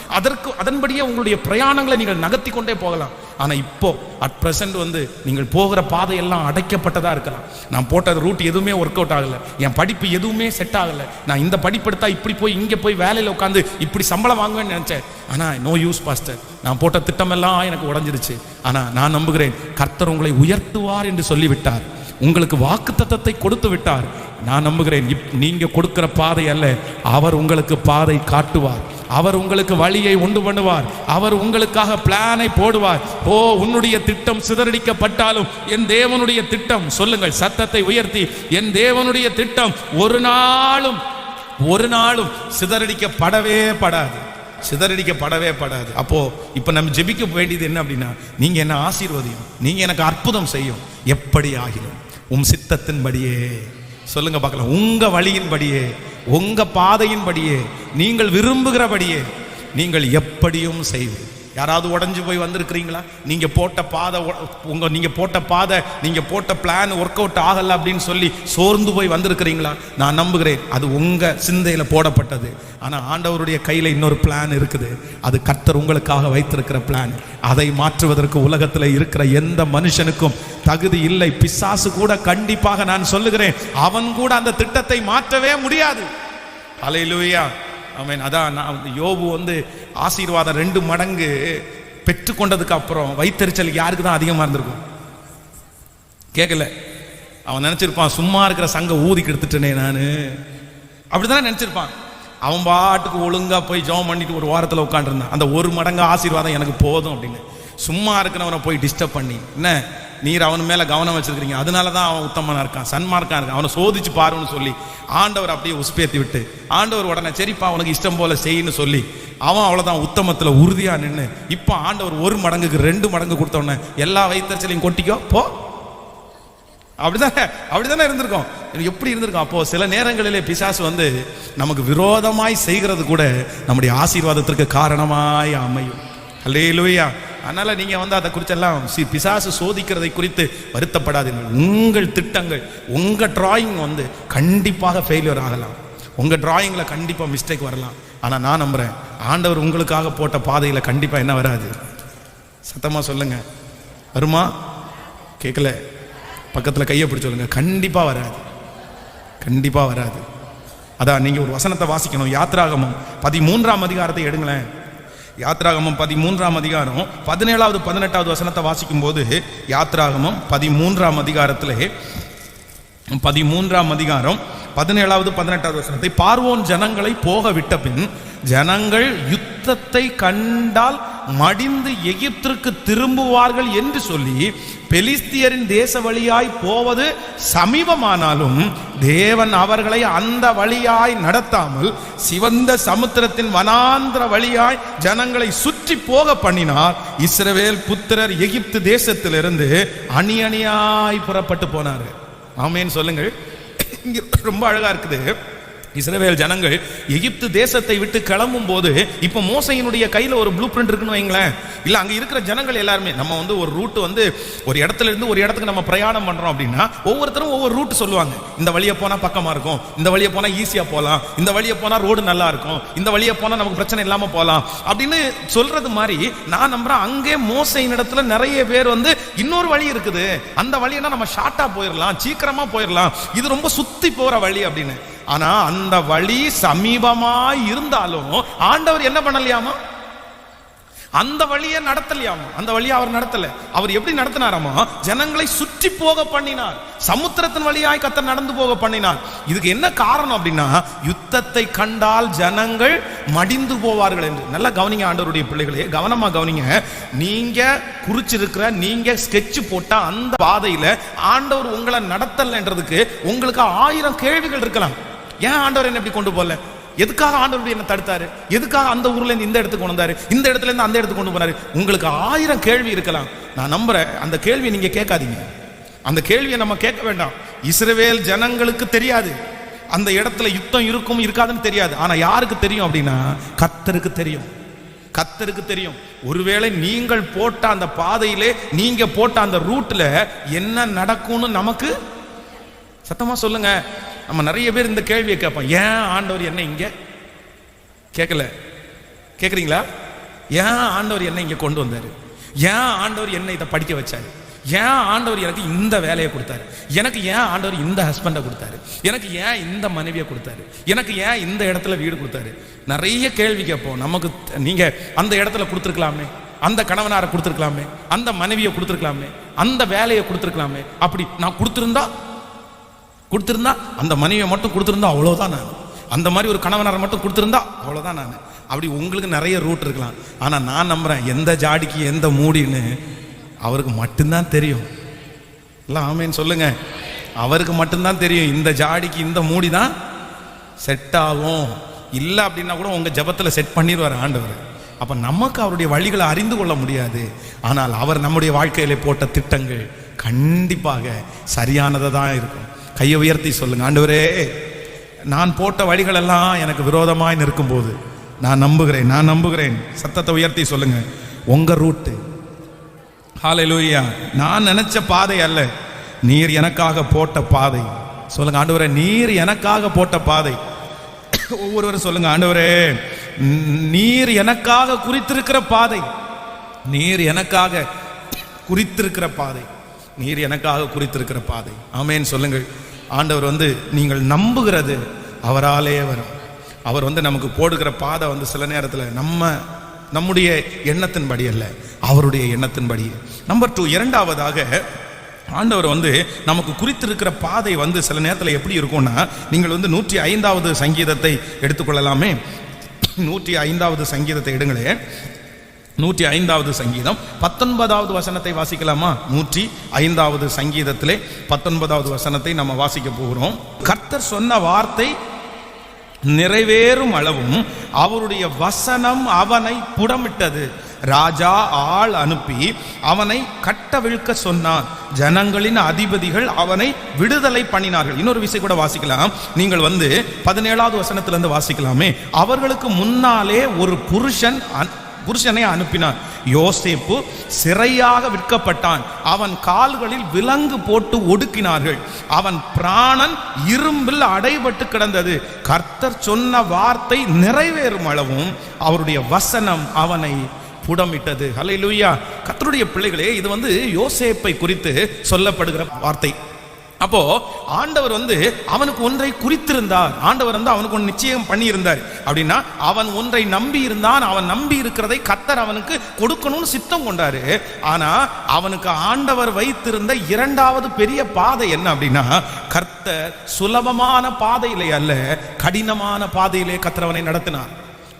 அதன்படியே உங்களுடைய பிரயாணங்களை நீங்கள் நகர்த்தி கொண்டே போகலாம். ஆனா இப்போ அட் பிரசன்ட் வந்து நீங்கள் போகிற பாதையெல்லாம் அடைக்கப்பட்டதா இருக்கலாம். நான் போட்ட ரூட் எதுவுமே ஒர்க் அவுட் ஆகல, என் படிப்பு எதுவுமே செட் ஆகல, நான் இந்த படிப்பு எடுத்தா இப்படி போய் இங்க போய் வேலையில உட்காந்து இப்படி சம்பளம் வாங்குவேன்னு நினைச்சேன், ஆனா நோ யூஸ் பாஸ்டர், நான் போட்ட திட்டமெல்லாம் எனக்கு உடைஞ்சிருச்சு. ஆனா நான் நம்புகிறேன் கர்த்தர் உங்களை உயர்த்துவார் என்று சொல்லிவிட்டார், உங்களுக்கு வாக்குத்தத்தத்தை கொடுத்து விட்டார். நான் நம்புகிறேன் நீங்க கொடுக்கிற பாதை அல்ல, அவர் உங்களுக்கு பாதை காட்டுவார், அவர் உங்களுக்கு வழியை உண்டு பண்ணுவார், அவர் உங்களுக்காக பிளானை போடுவார். ஓ, உன்னுடைய திட்டம் சிதறடிக்கப்பட்டாலும் என் தேவனுடைய திட்டம், சொல்லுங்கள் சத்தத்தை உயர்த்தி, என் தேவனுடைய திட்டம் ஒரு நாளும் சிதறடிக்கப்படவே படாது. அப்போ இப்ப நம்ம ஜெபிக்க வேண்டியது என்ன அப்படின்னா, நீங்க என்ன ஆசீர்வதியும், நீங்க எனக்கு அற்புதம் செய்யும், எப்படி ஆகிலும் உம் சித்தத்தின்படியே, சொல்லுங்க பார்க்கலாம், உங்க வழியின்படியே, உங்க பாதையின்படியே, நீங்கள் விரும்புகிறபடியே நீங்கள் எப்படியும் செய்வீர். யாராவது உடஞ்சு போய் வந்திருக்கிறீங்களா? நீங்க போட்ட பாதை நீங்க போட்ட பிளான் ஒர்க் அவுட் ஆகல அப்படின்னு சொல்லி சோர்ந்து போய் வந்திருக்கிறீங்களா? நான் நம்புகிறேன் அது உங்க சிந்தையில போடப்பட்டது. ஆனா ஆண்டவருடைய கையில இன்னொரு பிளான் இருக்குது, அது கர்த்தர் உங்களுக்காக வைத்திருக்கிற பிளான். அதை மாற்றுவதற்கு உலகத்துல இருக்கிற எந்த மனுஷனுக்கும் தகுதி இல்லை. பிசாசு கூட கண்டிப்பாக நான் சொல்லுகிறேன், அவன் கூட அந்த திட்டத்தை மாற்றவே முடியாது. அல்லேலூயா, ஆமென். அதான் யோபு வந்து ஆசீர்வாதம் 2 மடங்கு பெற்றுக்கொண்டதுக்கு அப்புறம் வைத்தறிச்சல் யாருக்கு தான் அதிகமா இருந்திருக்கும்? கேட்கல. அவன் நினைச்சிருப்பான், சும்மா இருக்கிற சங்க ஊதி கெடுத்துட்டேனே நானு, அப்படிதான் நினைச்சிருப்பான். அவன் பாட்டுக்கு ஒழுங்கா போய் ஜெபம் பண்ணிட்டு ஒரு வாரத்தில் உட்காந்துருந்தான். அந்த 1 மடங்கு ஆசீர்வாதம் எனக்கு போதும் அப்படின்னு. சும்மா இருக்கிறவனை போய் டிஸ்டர்ப் பண்ணி, என்ன நீர் அவன் மேல கவனம் வச்சிருக்கிறீங்க, அதனாலதான் அவன் உத்தமனா இருக்கான், சன்மார்க்கா இருக்கான், அவனை சோதிச்சு பாருன்னு சொல்லி ஆண்டவர் அப்படியே உசுப்பேத்தி விட்டு, ஆண்டவர் உடனே சரிப்பா அவனுக்கு இஷ்டம் போல செய்யன்னு சொல்லி அவன் அவ்வளவுதான் உத்தமத்துல உறுதியா நின்று, இப்ப ஆண்டவர் 1 மடங்குக்கு 2 மடங்கு கொடுத்தவன எல்லா வைத்தறிச்சலையும் கொட்டிக்கோ போ. அப்படிதானே இருந்திருக்கோம். எப்படி இருந்திருக்கும்? அப்போ சில நேரங்களிலே பிசாசு வந்து நமக்கு விரோதமாய் செய்கிறது கூட நம்முடைய ஆசீர்வாதத்திற்கு காரணமாய் அமையும். அல்லேலூயா. அதனால நீங்க வந்து அதை குறிச்செல்லாம் பிசாசு சோதிக்கிறதை குறித்து வருத்தப்படாதீர்கள். உங்கள் திட்டங்கள், உங்க டிராயிங் வந்து கண்டிப்பாக ஃபெயிலியர் ஆகலாம், உங்க டிராயிங்ல கண்டிப்பா மிஸ்டேக் வரலாம். ஆனா நான் நம்புறேன் ஆண்டவர் உங்களுக்காக போட்ட பாதையில கண்டிப்பா என்ன வராது. சத்தமா சொல்லுங்க, வருமா? கேட்கல? பக்கத்துல கையை பிடிச்சு சொல்லுங்க, கண்டிப்பா வராது. அதான் நீங்க ஒரு வசனத்தை வாசிக்கணும். யாத்ராகமம் 13ஆம் அதிகாரத்தை எடுங்களேன். யாத்ராகமம் 13ஆம் அதிகாரம் 17வது 18வது வசனத்தை வாசிக்கும் போது, யாத்ராகமம் 13ஆம் அதிகாரத்திலே 13ஆம் அதிகாரம் 17வது 18வது வசனத்தை, பார்வோன் ஜனங்களை போக விட்ட பின் ஜனங்கள் யுத்தத்தை கண்டால் மடிந்து எகிப்திற்கு திரும்புவார்கள் என்று சொல்லி பெலிஸ்தியரின் தேச வழியாய் போவது சமீபமானாலும் தேவன் அவர்களை அந்த வழியாய் நடத்தாமல் சிவந்த சமுத்திரத்தின் வனாந்திர வழியாய் ஜனங்களை சுற்றி போக பண்ணினார். இஸ்ரவேல் புத்திரர் எகிப்து தேசத்திலிருந்து அணி அணியாய் புறப்பட்டு போனார்கள். ஆமேன்னு சொல்லுங்கள். இங்க ரொம்ப அழகா இருக்குது. இஸ்ரவேல் ஜனங்கள் எகிப்து தேசத்தை விட்டு கிளம்பும் போது இப்ப மோசையினுடைய கையில ஒரு ப்ளூ பிரிண்ட் இருக்குன்னு வைங்களேன். இல்ல அங்க இருக்கிற ஜனங்கள் எல்லாருமே நம்ம ஒரு ரூட் ஒரு இடத்துல இருந்து ஒரு இடத்துக்கு நம்ம பிரயாணம் பண்றோம் அப்படின்னா ஒவ்வொருத்தரும் ஒவ்வொரு ரூட் சொல்லுவாங்க. இந்த வழியை போனா பக்கமா இருக்கும், இந்த வழியை போனா ஈஸியா போலாம், இந்த வழியை போனா ரோடு நல்லா இருக்கும், இந்த வழியை போனா நமக்கு பிரச்சனை இல்லாம போலாம் அப்படின்னு சொல்றது மாதிரி நான் நம்புறேன். அங்கே மோசையின் இடத்துல நிறைய பேர் இன்னொரு வழி இருக்குது, அந்த வழியா நம்ம ஷார்ட்டா போயிடலாம், சீக்கிரமா போயிடலாம், இது ரொம்ப சுத்தி போற வழி அப்படின்னு. ஆனா அந்த வழி சமீபமா இருந்தாலும் ஆண்டவர் என்ன பண்ணலையாமா? அந்த வழியை நடத்தலையாமா. அந்த வழியை அவர் நடத்தல. அவர் எப்படி நடத்தினாராமா? ஜனங்களை சுற்றி போக பண்ணினார், சமுத்திரத்தின் வழியாய் கர்த்தர் நடந்து போக பண்ணினார். இதுக்கு என்ன காரணம் அப்படின்னா, யுத்தத்தை கண்டால் ஜனங்கள் மடிந்து போவார்கள் என்று. நல்லா கவனிங்க ஆண்டவருடைய பிள்ளைகளே, கவனமா கவனிங்க. நீங்க குறிச்சிருக்கிற, நீங்க ஸ்கெட்ச் போட்ட அந்த பாதையில ஆண்டவர் உங்களை நடத்தலன்றதுக்கு உங்களுக்கு 1000 கேள்விகள் இருக்கலாம். ஏன் ஆண்டவர் என்ன இப்படி கொண்டு போகல? எதுக்காக ஆண்டவர் என்ன தடுத்தாரு? எதுக்காக அந்த ஊர்ல இருந்து இந்த இடத்துக்கு கொண்டு வந்தாரு, இந்த இடத்துல இருந்து அந்த இடத்துக்கு கொண்டு போனாரு? உங்களுக்கு 1000 கேள்வி இருக்கலாம். நான் நம்புறேன் அந்த கேள்வியை நீங்க கேட்காதீங்க. அந்த கேள்வியை நம்ம கேட்க வேண்டாம். இஸ்ரவேல் ஜனங்களுக்கு தெரியாது அந்த இடத்துல யுத்தம் இருக்கும் இருக்காதுன்னு தெரியாது. ஆனா யாருக்கு தெரியும் அப்படின்னா, கர்த்தருக்கு தெரியும். கர்த்தருக்கு தெரியும். ஒருவேளை நீங்கள் போட்ட அந்த பாதையிலே, நீங்க போட்ட அந்த ரூட்ல என்ன நடக்கும்னு நமக்கு சத்தமா சொல்லுங்க. நம்ம நிறைய பேர் இந்த கேள்வியை கேட்போம். ஏன் ஆண்டவர் என்ன இங்க கேட்கல? கேட்குறீங்களா? ஏன் ஆண்டவர் என்ன இங்க கொண்டு வந்தாரு? ஏன் ஆண்டவர் என்ன இதை படிக்க வச்சாரு? ஏன் ஆண்டவர் எனக்கு இந்த வேலையை கொடுத்தாரு? எனக்கு ஏன் ஆண்டவர் இந்த ஹஸ்பண்டை கொடுத்தாரு? எனக்கு ஏன் இந்த மனைவியை கொடுத்தாரு? எனக்கு ஏன் இந்த இடத்துல வீடு கொடுத்தாரு? நிறைய கேள்வி கேட்போம். நமக்கு நீங்க அந்த இடத்துல கொடுத்துருக்கலாமே, அந்த கணவனாரை கொடுத்துருக்கலாமே, அந்த மனைவியை கொடுத்துருக்கலாமே, அந்த வேலையை கொடுத்துருக்கலாமே. அப்படி நான் கொடுத்துருந்தா அந்த மனைவியை மட்டும் கொடுத்துருந்தா அவ்வளோதான் நான், அந்த மாதிரி ஒரு கணவனாரை மட்டும் கொடுத்துருந்தா அவ்வளோதான் நான். அப்படி உங்களுக்கு நிறைய ரூட் இருக்கலாம். ஆனால் நான் நம்புறேன், எந்த ஜாடிக்கு எந்த மூடின்னு அவருக்கு மட்டும்தான் தெரியும். இல்லை ஆமேன்னு சொல்லுங்க. அவருக்கு மட்டும்தான் தெரியும் இந்த ஜாடிக்கு இந்த மூடி தான் செட் ஆகும். இல்லை அப்படின்னா கூட உங்கள் ஜபத்தில் செட் பண்ணிடுவார் ஆண்டவர். அப்போ நமக்கு அவருடைய வழிகளை அறிந்து கொள்ள முடியாது. ஆனால் அவர் நம்முடைய வாழ்க்கையில போட்ட திட்டங்கள் கண்டிப்பாக சரியானதாக தான் இருக்கும். கையை உயர்த்தி சொல்லுங்க, ஆண்டவரே நான் போட்ட வழிகள் எல்லாம் எனக்கு விரோதமாய் நிற்கும் போது நான் நம்புகிறேன். சத்தத்தை உயர்த்தி சொல்லுங்க, உங்க ரூட்டு ஹல்லேலூயா, நான் நினைச்ச பாதை அல்ல, நீர் எனக்காக போட்ட பாதை. சொல்லுங்க ஆண்டவரே, நீர் எனக்காக போட்ட பாதை. ஒவ்வொருவரும் சொல்லுங்க, ஆண்டவரே நீர் எனக்காக குறித்திருக்கிற பாதை, நீர் எனக்காக குறித்திருக்கிற பாதை, நீர் எனக்காக குறித்திருக்கிற பாதை. ஆமேன் சொல்லுங்கள். ஆண்டவர் நீங்கள் நம்புகிறது அவராலே வரும். அவர் நமக்கு போடுகிற பாதை சில நேரத்தில் நம்முடைய எண்ணத்தின்படி அல்ல, அவருடைய எண்ணத்தின்படி. நம்பர் 2, இரண்டாவதாக ஆண்டவர் நமக்கு குறித்திருக்கிற பாதை சில நேரத்தில் எப்படி இருக்கும்னா, நீங்கள் 105வது சங்கீதத்தை எடுத்துக்கொள்ளலாமே. 105வது சங்கீதத்தை எடுங்களே. 105வது சங்கீதம் 19வது வசனத்தை வாசிக்கலாமா? 105வது சங்கீதத்திலே 19வது வசனத்தை நம்ம வாசிக்க போகிறோம். கர்த்தர் சொன்ன வார்த்தை நிறைவேறும் அளவும் அவருடைய வசனம் அவனை புடமிட்டது. ராஜா ஆள் அனுப்பி அவனை கட்டவிழ்க்க சொன்னான். ஜனங்களின் அதிபதிகள் அவனை விடுதலை பண்ணினார்கள். இன்னொரு விஷயம் கூட வாசிக்கலாம். நீங்கள் 17வது வசனத்திலிருந்து வாசிக்கலாமே. அவர்களுக்கு முன்னாலே ஒரு புருஷனை அனுப்பினான். யோசேப்பு சிறையாக விற்கப்பட்டான். அவன் கால்களில் விலங்கு போட்டு ஒடுக்கினார்கள். அவன் பிராணன் இரும்பில் அடைபட்டு கிடந்தது. கர்த்தர் சொன்ன வார்த்தை நிறைவேறும் அளவும் அவருடைய வசனம் அவனை புடமிட்டது. ஹல்லேலூயா. கர்த்தருடைய பிள்ளைகளே, இது யோசேப்பை குறித்து சொல்லப்படுகிற வார்த்தை. அப்போ ஆண்டவர் அவனுக்கு ஒன்றை குறித்திருந்தார். ஆண்டவர் அவனுக்கு ஒன்று நிச்சயம் பண்ணி இருந்தார். அப்படின்னா அவன் ஒன்றை நம்பி இருந்தான். அவன் நம்பி இருக்கிறதை கர்த்தர் அவனுக்கு கொடுக்கணும்னு சித்தம் கொண்டாரு. ஆனா அவனுக்கு ஆண்டவர் வைத்திருந்த 2வது பெரிய பாதை என்ன அப்படின்னா, கர்த்தர் சுலபமான பாதையிலே அல்ல, கடினமான பாதையிலே கர்த்தர் அவனை நடத்தினார்.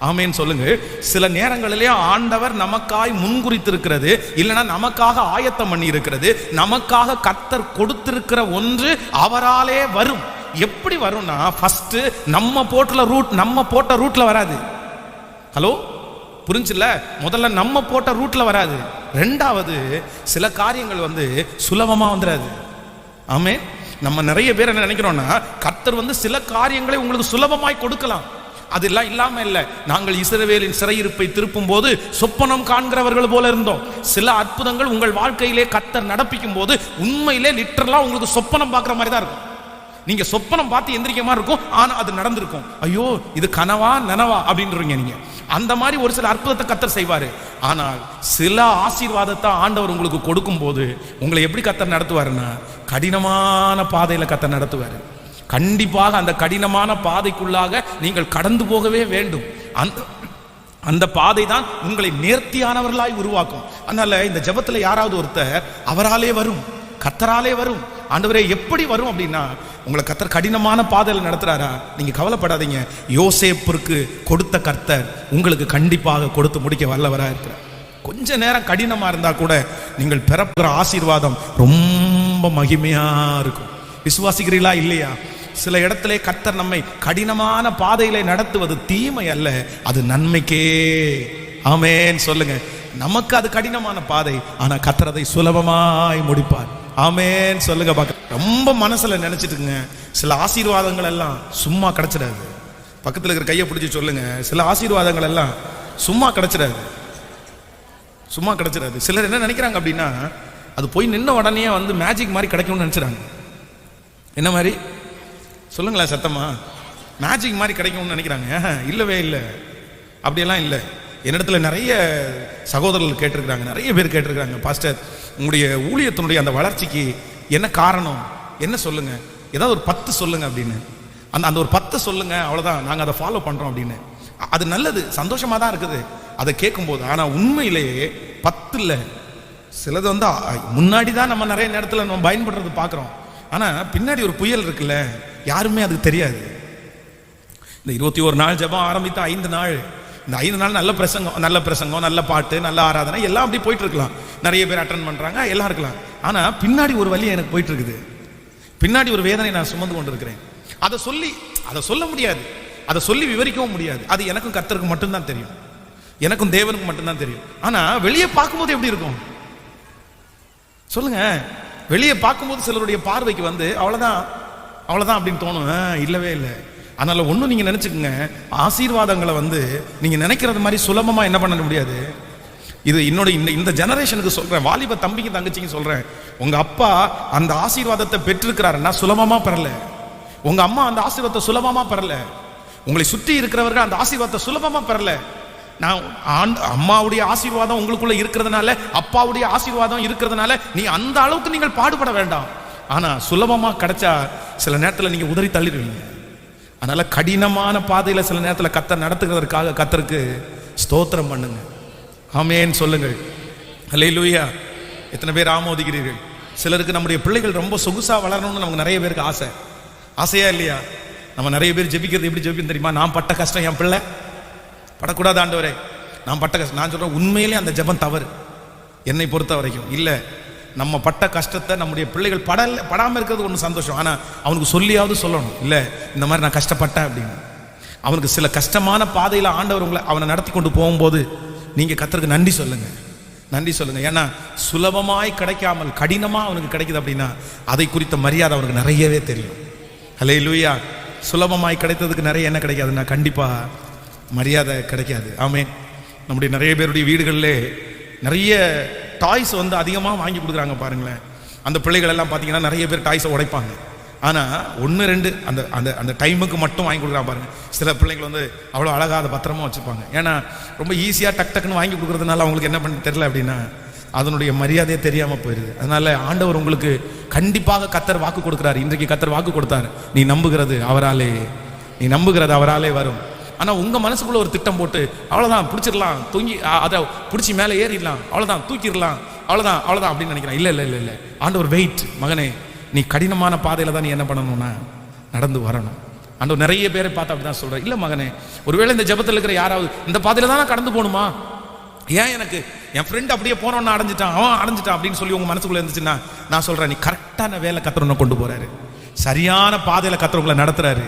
ஆமேன் சொல்லுங்க. சில நேரங்களிலே ஆண்டவர் நமக்காய் முன்குறித்திருக்கிறது, இல்லைன்னா நமக்காக ஆயத்தம் பண்ணி இருக்கிறது, நமக்காக கர்த்தர் கொடுத்திருக்கிற ஒன்று அவராலே வரும். எப்படி வரும்னா, ஃபர்ஸ்ட் நம்ம போட்ட ரூட்ல வராது. ஹலோ, புரிஞ்சுல? முதல்ல நம்ம போட்ட ரூட்ல வராது. 2வது சில காரியங்கள் சுலபமா வந்துடாது. ஆமே. நம்ம நிறைய பேர் என்ன நினைக்கிறோம்னா, கர்த்தர் வந்து சில காரியங்களை உங்களுக்கு சுலபமாய் கொடுக்கலாம். அதெல்லாம் இல்லாம இல்லை. நாங்கள் இஸ்ரவேலின் சிறையிருப்பை திருப்பும் போது சொப்பனம் காண்கிறவர்கள் போல இருந்தோம். சில அற்புதங்கள் உங்கள் வாழ்க்கையிலே கர்த்தர் நடப்பிக்கும் போது உண்மையிலே லிட்டரலா உங்களுக்கு சொப்பனம் பார்க்குற மாதிரி தான் இருக்கும். நீங்க சொப்பனம் பார்த்து எந்திரிக்க மாதிரி இருக்கும், ஆனா அது நடந்திருக்கும். ஐயோ இது கனவா நனவா அப்படின்றீங்க நீங்க. அந்த மாதிரி ஒரு சில அற்புதத்தை கர்த்தர் செய்வாரு. ஆனால் சில ஆசீர்வாதத்தை ஆண்டவர் உங்களுக்கு கொடுக்கும் போது உங்களை எப்படி கர்த்தர் நடத்துவாருன்னா, கடினமான பாதையில கர்த்தர் நடத்துவாரு. கண்டிப்பாக அந்த கடினமான பாதைக்குள்ளாக நீங்கள் கடந்து போகவே வேண்டும். அந்த பாதை தான் உங்களை நேர்த்தியானவர்களாய் உருவாக்கும். அதனால இந்த ஜெபத்துல யாராவது ஒருத்தர் அவராலே வரும், கர்த்தராலே வரும். ஆண்டவரே எப்படி வரும் அப்படின்னா, உங்களை கர்த்தர் கடினமான பாதையில் நடத்துறாரா, நீங்க கவலைப்படாதீங்க. யோசேப்புக்கு கொடுத்த கர்த்தர் உங்களுக்கு கண்டிப்பாக கொடுத்து முடிக்க வல்லவரா இருக்கிறார். கொஞ்ச நேரம் கடினமா இருந்தா கூட நீங்கள் பெறப்படுற ஆசீர்வாதம் ரொம்ப மகிமையா இருக்கும். விசுவாசிக்கிறீங்களா இல்லையா? சில இடத்திலே கர்த்தர் நம்மை கடினமான பாதையிலே நடத்துவது தீமை அல்ல, அது நன்மைக்கே. ஆமென் சொல்லுங்க. நமக்கு அது கடினமான பாதை, ஆனா கர்த்தர் அதை சுலபமாய் முடிப்பார். ஆமென் சொல்லுங்க பார்க்க. ரொம்ப மனசுல நினைச்சிட்டுங்க, சில ஆசீர்வாதங்கள் எல்லாம் சும்மா கிடைச்சிடாது. பக்கத்துல இருக்கிற கையை பிடிச்சி சொல்லுங்க, சில ஆசீர்வாதங்கள் எல்லாம் சும்மா கிடைச்சிடாது, சும்மா கிடைச்சிடாது. சிலர் என்ன நினைக்கிறாங்க அப்படின்னா, அது போய் நின்ன உடனே வந்து மேஜிக் மாதிரி கிடைக்கும்னு நினைச்சிடாங்க. என்ன மாதிரி சொல்லுங்களேன் சத்தமா? மேஜிக் மாதிரி கிடைக்கும்னு நினைக்கிறாங்க. இல்லவே இல்லை, அப்படியெல்லாம் இல்லை. என்னிடத்துல நிறைய சகோதரர்கள் கேட்டிருக்கிறாங்க, நிறைய பேர் கேட்டிருக்கிறாங்க, பாஸ்டர் உங்களுடைய ஊழியத்தினுடைய அந்த வளர்ச்சிக்கு என்ன காரணம், என்ன சொல்லுங்க, ஏதாவது ஒரு 10 சொல்லுங்க அப்படின்னு. அந்த ஒரு 10 சொல்லுங்க, அவ்வளோதான், நாங்கள் அதை ஃபாலோ பண்ணுறோம் அப்படின்னு. அது நல்லது, சந்தோஷமாக தான் இருக்குது அதை கேட்கும்போது. ஆனால் உண்மையிலேயே 10 இல்லை, சிலது வந்து முன்னாடி தான் நம்ம நிறைய நேரத்தில் நம்ம பயன்படுறது பார்க்குறோம். ஆனால் பின்னாடி ஒரு புயல் இருக்குல்ல, யாருமே அதுக்கு தெரியாது. இந்த 21 நாள் ஜெபம் ஆரம்பித்த 5 நாள், இந்த 5 நாள் நல்ல பிரசங்கம், நல்ல பாட்டு, நல்ல ஆராதனை எல்லாம் அப்படி போயிட்டு இருக்கலாம். நிறைய பேர் அட்டன் பண்றாங்க, எல்லாம் இருக்கலாம். ஆனா பின்னாடி ஒரு வலி எனக்கு போயிட்டு இருக்குது, பின்னாடி ஒரு வேதனை நான் சுமந்து கொண்டு இருக்கிறேன். அதை சொல்ல முடியாது, அதை சொல்லி விவரிக்கவும் முடியாது. அது எனக்கும் கர்த்தருக்கு மட்டும்தான் தெரியும், எனக்கும் தேவனுக்கு மட்டும்தான் தெரியும். ஆனா வெளியே பார்க்கும்போது எப்படி இருக்கும் சொல்லுங்க? வெளியே பார்க்கும்போது சிலருடைய பார்வைக்கு வந்து அவ்வளவுதான் அப்படின்னு தோணும். இல்லவே இல்லை. அதனால ஒன்றும் நீங்க நினைச்சுக்கோங்க, ஆசீர்வாதங்களை வந்து நீங்க நினைக்கிறது மாதிரி சுலபமா என்ன பண்ண முடியாது. இது என்னோட இந்த ஜெனரேஷனுக்கு சொல்றேன், வாலிப தம்பிக்கு தங்கச்சிக்கு சொல்றேன். உங்க அப்பா அந்த ஆசீர்வாதத்தை பெற்றிருக்கிறாருன்னா சுலபமா பெறல, உங்க அம்மா அந்த ஆசீர்வாதத்தை சுலபமா பெறல, உங்களை சுற்றி இருக்கிறவர்கள் அந்த ஆசீர்வாதத்தை சுலபமா பெறல. நான் அம்மாவுடைய ஆசீர்வாதம் உங்களுக்குள்ள இருக்கிறதுனால, அப்பாவுடைய ஆசீர்வாதம் இருக்கிறதுனால நீ அந்த அளவுக்கு நீங்கள் பாடுபட வேண்டாம். ஆனா சுலபமா கிடைச்சா சில நேரத்தில் நீங்க உதறி தள்ளிடுவீங்க. அதனால கடினமான பாதையில சில நேரத்தில் கர்த்தர் நடத்துகிறதற்காக கர்த்தருக்கு ஸ்தோத்திரம் பண்ணுங்க. ஆமென் சொல்லுங்கள். அல்லேலூயா. எத்தனை பேர் ஆமோதிக்கிறீர்கள்? சிலருக்கு நம்முடைய பிள்ளைகள் ரொம்ப சொகுசா வளரணும்னு நமக்கு நிறைய பேருக்கு ஆசையா இல்லையா? நம்ம நிறைய பேர் ஜெபிக்கிறது எப்படி ஜெபிக்கும் தெரியுமா? நான் பட்ட கஷ்டம் என் பிள்ளை படக்கூடாது ஆண்டவரே, நான் பட்ட கஷ்டம். நான் சொல்றேன், உண்மையிலே அந்த ஜெபம் தவறு என்னை பொறுத்த வரைக்கும். இல்லை, நம்ம பட்ட கஷ்டத்தை நம்முடைய பிள்ளைகள் படாமல் இருக்கிறது ஒன்று சந்தோஷம். ஆனால் அவனுக்கு சொல்லியாவது சொல்லணும், இல்லை இந்த மாதிரி நான் கஷ்டப்பட்டேன் அப்படின்னு. அவனுக்கு சில கஷ்டமான பாதையில் ஆண்டவர் அவனை நடத்தி கொண்டு போகும்போது நீங்கள் கர்த்தருக்கு நன்றி சொல்லுங்க. ஏன்னா சுலபமாய் கிடைக்காமல் கடினமாக அவனுக்கு கிடைக்குது அப்படின்னா அதை குறித்த மரியாதை அவனுக்கு நிறையவே தெரியும். அல்லேலூயா. சுலபமாய் கிடைத்ததுக்கு நிறைய என்ன கிடைக்காதுன்னா கண்டிப்பாக மரியாதை கிடைக்காது. ஆமென். நம்முடைய நிறைய பேருடைய வீடுகளிலே நிறைய டாய்ஸ் வந்து அதிகமாக வாங்கி கொடுக்குறாங்க பாருங்களேன். அந்த பிள்ளைகள் எல்லாம் பார்த்தீங்கன்னா நிறைய பேர் டாய்ஸை உடைப்பாங்க. ஆனால் 1-2 அந்த அந்த அந்த டைமுக்கு மட்டும் வாங்கி கொடுக்குறாங்க பாருங்க. சில பிள்ளைகள் வந்து அவ்வளோ அழகாக அதை பத்திரமா வச்சுப்பாங்க. ஏன்னா ரொம்ப ஈஸியாக டக்குன்னு வாங்கி கொடுக்குறதுனால அவங்களுக்கு என்ன பண்ண தெரியல அப்படின்னா அதனுடைய மரியாதையே தெரியாமல் போயிடுது. அதனால ஆண்டவர் உங்களுக்கு கண்டிப்பாக கர்த்தர் வாக்கு கொடுக்குறாரு. இன்றைக்கு கர்த்தர் வாக்கு கொடுத்தாரு, நீ நம்புகிறது அவராலே வரும். ஆனால் உங்கள் மனசுக்குள்ள ஒரு திட்டம் போட்டு அவ்வளோதான் பிடிச்சிடலாம், தூங்கி அதை பிடிச்சி மேலே ஏறிடலாம், அவ்வளோதான் தூக்கிடலாம், அவ்வளோதான் அப்படின்னு நினைக்கிறேன். இல்லை. ஆண்டவர் வெயிட், மகனே நீ கடினமான பாதையில் தான் நீ என்ன பண்ணணும்னா நடந்து வரணும். ஆண்டவர் நிறைய பேரை பார்த்து அப்படி தான் சொல்கிறேன். இல்லை மகனே, ஒருவேளை இந்த ஜெபத்தில் இருக்கிற யாராவது இந்த பாதையில் தான் நான் கடந்து போகணுமா, ஏன் எனக்கு என் ஃப்ரெண்ட் அப்படியே போனோன்னு அடைஞ்சிட்டான் அப்படின்னு சொல்லி உங்கள் மனசுக்குள்ளே இருந்துச்சுன்னா நான் சொல்கிறேன், நீ கரெக்டான வேலை கர்த்தர் கொண்டு போகிறாரு, சரியான பாதையில் கர்த்தர் உங்களை நடத்துறாரு.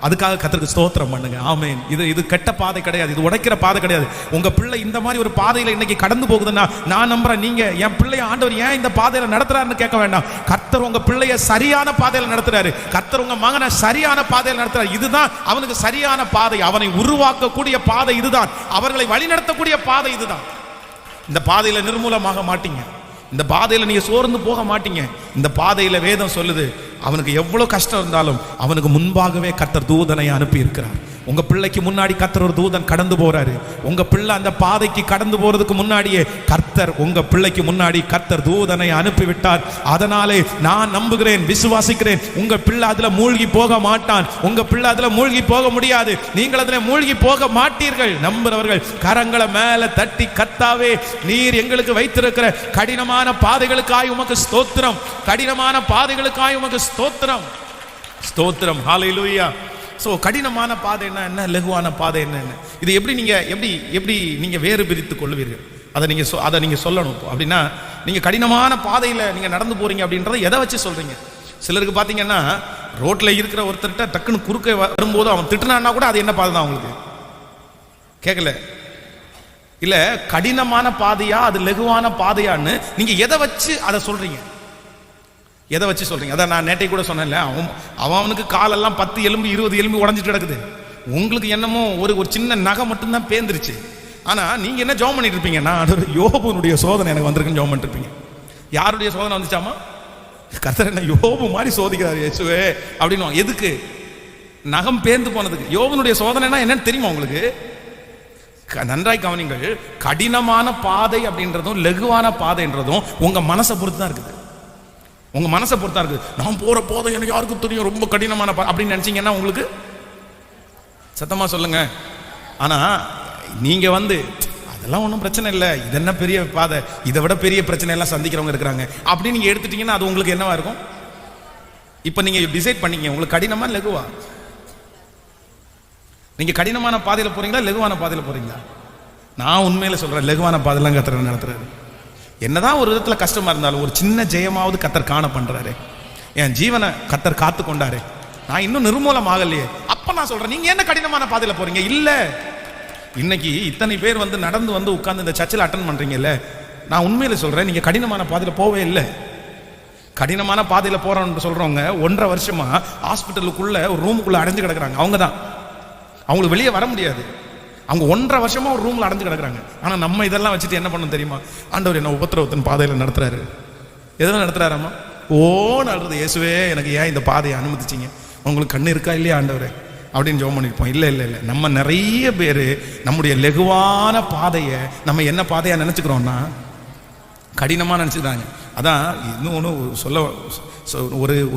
அதுக்காக கர்த்தருக்கு ஸ்தோத்திரம் பண்ணுங்க. ஆமென். இது கெட்ட பாதை கிடையாது, இது உடைக்கிற பாதை கிடையாது. உங்க பிள்ளை இந்த மாதிரி ஒரு பாதையில இன்னைக்கு கடந்து போகுதுன்னா நான் நம்புறேன், நீங்க என் பிள்ளைய ஆண்டவர் ஏன் இந்த பாதையில நடத்துறாருன்னு கேட்க வேண்டாம். கர்த்தர் உங்க பிள்ளைய சரியான பாதையில நடத்துறாரு. கர்த்தர் உங்க மகனை சரியான பாதையில நடத்துறாரு. இதுதான் அவனுக்கு சரியான பாதை. அவனை உருவாக்கக்கூடிய பாதை இதுதான். அவர்களை வழிநடத்தக்கூடிய பாதை இதுதான். இந்த பாதையில நிர்மூலமாக மாட்டீங்க. இந்த பாதையில நீங்க சோர்ந்து போக மாட்டீங்க. இந்த பாதையில வேதம் சொல்லுது, அவனுக்கு எவ்வளவு கஷ்டம் இருந்தாலும் அவனுக்கு முன்பாகவே கர்த்தர் தூதனை அனுப்பி இருக்கிறார். உங்க பிள்ளைக்கு முன்னாடி கர்த்தர் ஒரு தூதன் கடந்து போறாரு. உங்க பிள்ளை அந்த பாதைக்கு கடந்து போறதுக்கு முன்னாடியே கர்த்தர் உங்க பிள்ளைக்கு முன்னாடி கர்த்தர் தூதனை அனுப்பி விட்டார். அதனாலே நான் நம்புகிறேன், விசுவாசிக்கிறேன், உங்க பிள்ளை அதுல மூழ்கி போக மாட்டான். உங்க பிள்ளை அதுல மூழ்கி போக முடியாது. நீங்கள் அதுல மூழ்கி போக மாட்டீர்கள். நம்புறவர்கள் கரங்களை மேல தட்டி, கர்த்தாவே நீர் எங்களுக்கு வைத்திருக்கிற கடினமான பாதைகளுக்காய் உமக்கு ஸ்தோத்திரம், கடினமான பாதைகளுக்காய் உமக்கு ஸ்தோத்திரம், ஸ்தோத்திரம். ஹல்லேலூயா. சோ கடினமான பாதை என்ன, லகுவான பாதை என்ன, இது எப்படி நீங்க வேறு பிரித்து கொள்வீர்கள்? அதை நீங்க சொல்லணும். அப்படின்னா நீங்க கடினமான பாதையில நீங்க நடந்து போறீங்க அப்படின்றத எதை வச்சு சொல்றீங்க? சிலருக்கு பாத்தீங்கன்னா ரோட்ல இருக்கிற ஒருத்தர்கிட்ட டக்குன்னு குறுக்க வரும்போது அவன் திட்டுனான்னா கூட அது என்ன பாதை தான் அவங்களுக்கு கேட்கல. இல்ல கடினமான பாதையா அது லகுவான பாதையான்னு நீங்க எதை வச்சு அதை சொல்றீங்க? எதை வச்சு சொல்றீங்க? அதான் நான் நேற்றை கூட சொன்னேன்ல, அவனுக்கு காலெல்லாம் 10 எலும்பு 20 எலும்பு உடஞ்சிட்டு கிடக்குது. உங்களுக்கு என்னமோ ஒரு சின்ன நகை மட்டும்தான் பேந்துருச்சு. ஆனா நீங்க என்ன ஜெபம் பண்ணிட்டு இருப்பீங்கன்னா, யோபுனுடைய சோதனை எனக்கு வந்திருக்குன்னு ஜெபம் பண்ணிட்டு இருப்பீங்க. யாருடைய சோதனை வந்துச்சாமா? கர்த்தர் என்ன யோபு மாதிரி சோதிக்கிறார் இயேசுவே அப்படின்னு. எதுக்கு? நகம் பேந்து போனதுக்கு. யோபுனுடைய சோதனைனா என்னன்னு தெரியுமா உங்களுக்கு? நன்றாய் கவனிங்கள். கடினமான பாதை அப்படின்றதும் லகுவான பாதைன்றதும் உங்க மனசை பொறுத்து தான் இருக்குது. உங்க மனசை பொறுத்தா இருக்குது. நான் போற போதை எனக்கு யாருக்கும் தெரியும் ரொம்ப கடினமான அப்படின்னு நினைச்சீங்கன்னா உங்களுக்கு சத்தமா சொல்லுங்க. ஆனா நீங்க அதெல்லாம் ஒன்றும் பிரச்சனை இல்லை, இது என்ன பெரிய பாதை, இதை விட பெரிய பிரச்சனை எல்லாம் சந்திக்கிறவங்க இருக்கிறாங்க அப்படின்னு நீங்க எடுத்துட்டீங்கன்னா அது உங்களுக்கு என்னவா இருக்கும்? இப்ப நீங்க டிசைட் பண்ணீங்க, உங்களுக்கு கடினமா லகுவா? நீங்க கடினமான பாதையில போறீங்களா லகுவான பாதையில போறீங்களா? நான் உண்மையில சொல்றேன், லகுவான பாதையெல்லாம் கர்த்தர் நடத்துறாரு. என்னதான் ஒரு விதத்துல கஷ்டமா இருந்தாலும் ஒரு சின்ன ஜெயமாவது கர்த்தர் காண பண்றாரு. என் ஜீவனை கர்த்தர் காத்து கொண்டாரு. நான் இன்னும் நிர்மூலம் ஆகலையே. அப்ப நான் சொல்றேன், நீங்க என்ன கடினமான பாதையில போறீங்க? இல்ல, இன்னைக்கு இத்தனை பேர் நடந்து உட்கார்ந்து இந்த சர்ச்சில் அட்டன் பண்றீங்கல்ல, நான் உண்மையில சொல்றேன், நீங்க கடினமான பாதையில போவே இல்லை. கடினமான பாதையில போறோம்னு சொல்றவங்க 1.5 வருஷமா ஹாஸ்பிட்டலுக்குள்ள ஒரு ரூமுக்குள்ள அடைஞ்சு கிடக்குறாங்க. அவங்க தான், அவங்களுக்கு வெளியே வர முடியாது. அவங்க 1.5 வருஷமா ஒரு ரூம்ல அடைஞ்சு கிடக்குறாங்க. ஆனா நம்ம இதெல்லாம் வச்சுட்டு என்ன பண்ணணும் தெரியுமா? ஆண்டவர் என்ன உபத்திரவத்தின் பாதையில நடத்துறாரு. எதெல்லாம் நடத்துறாராமா? நடத்துறது. இயேசுவே எனக்கு ஏன் இந்த பாதையை அனுமதிச்சிங்க? உங்களுக்கு கண்ணு இருக்கா இல்லையா ஆண்டவரே அப்படின்னு ஜெபம் பண்ணிருப்போம். இல்ல இல்ல இல்ல, நம்ம நிறைய பேரு நம்முடைய லகுவான பாதையை நம்ம என்ன பாதையா நினைச்சுக்கிறோம்னா கடினமா நினைச்சுக்கிறாங்க. அதான் இன்னொன்னு சொல்ல,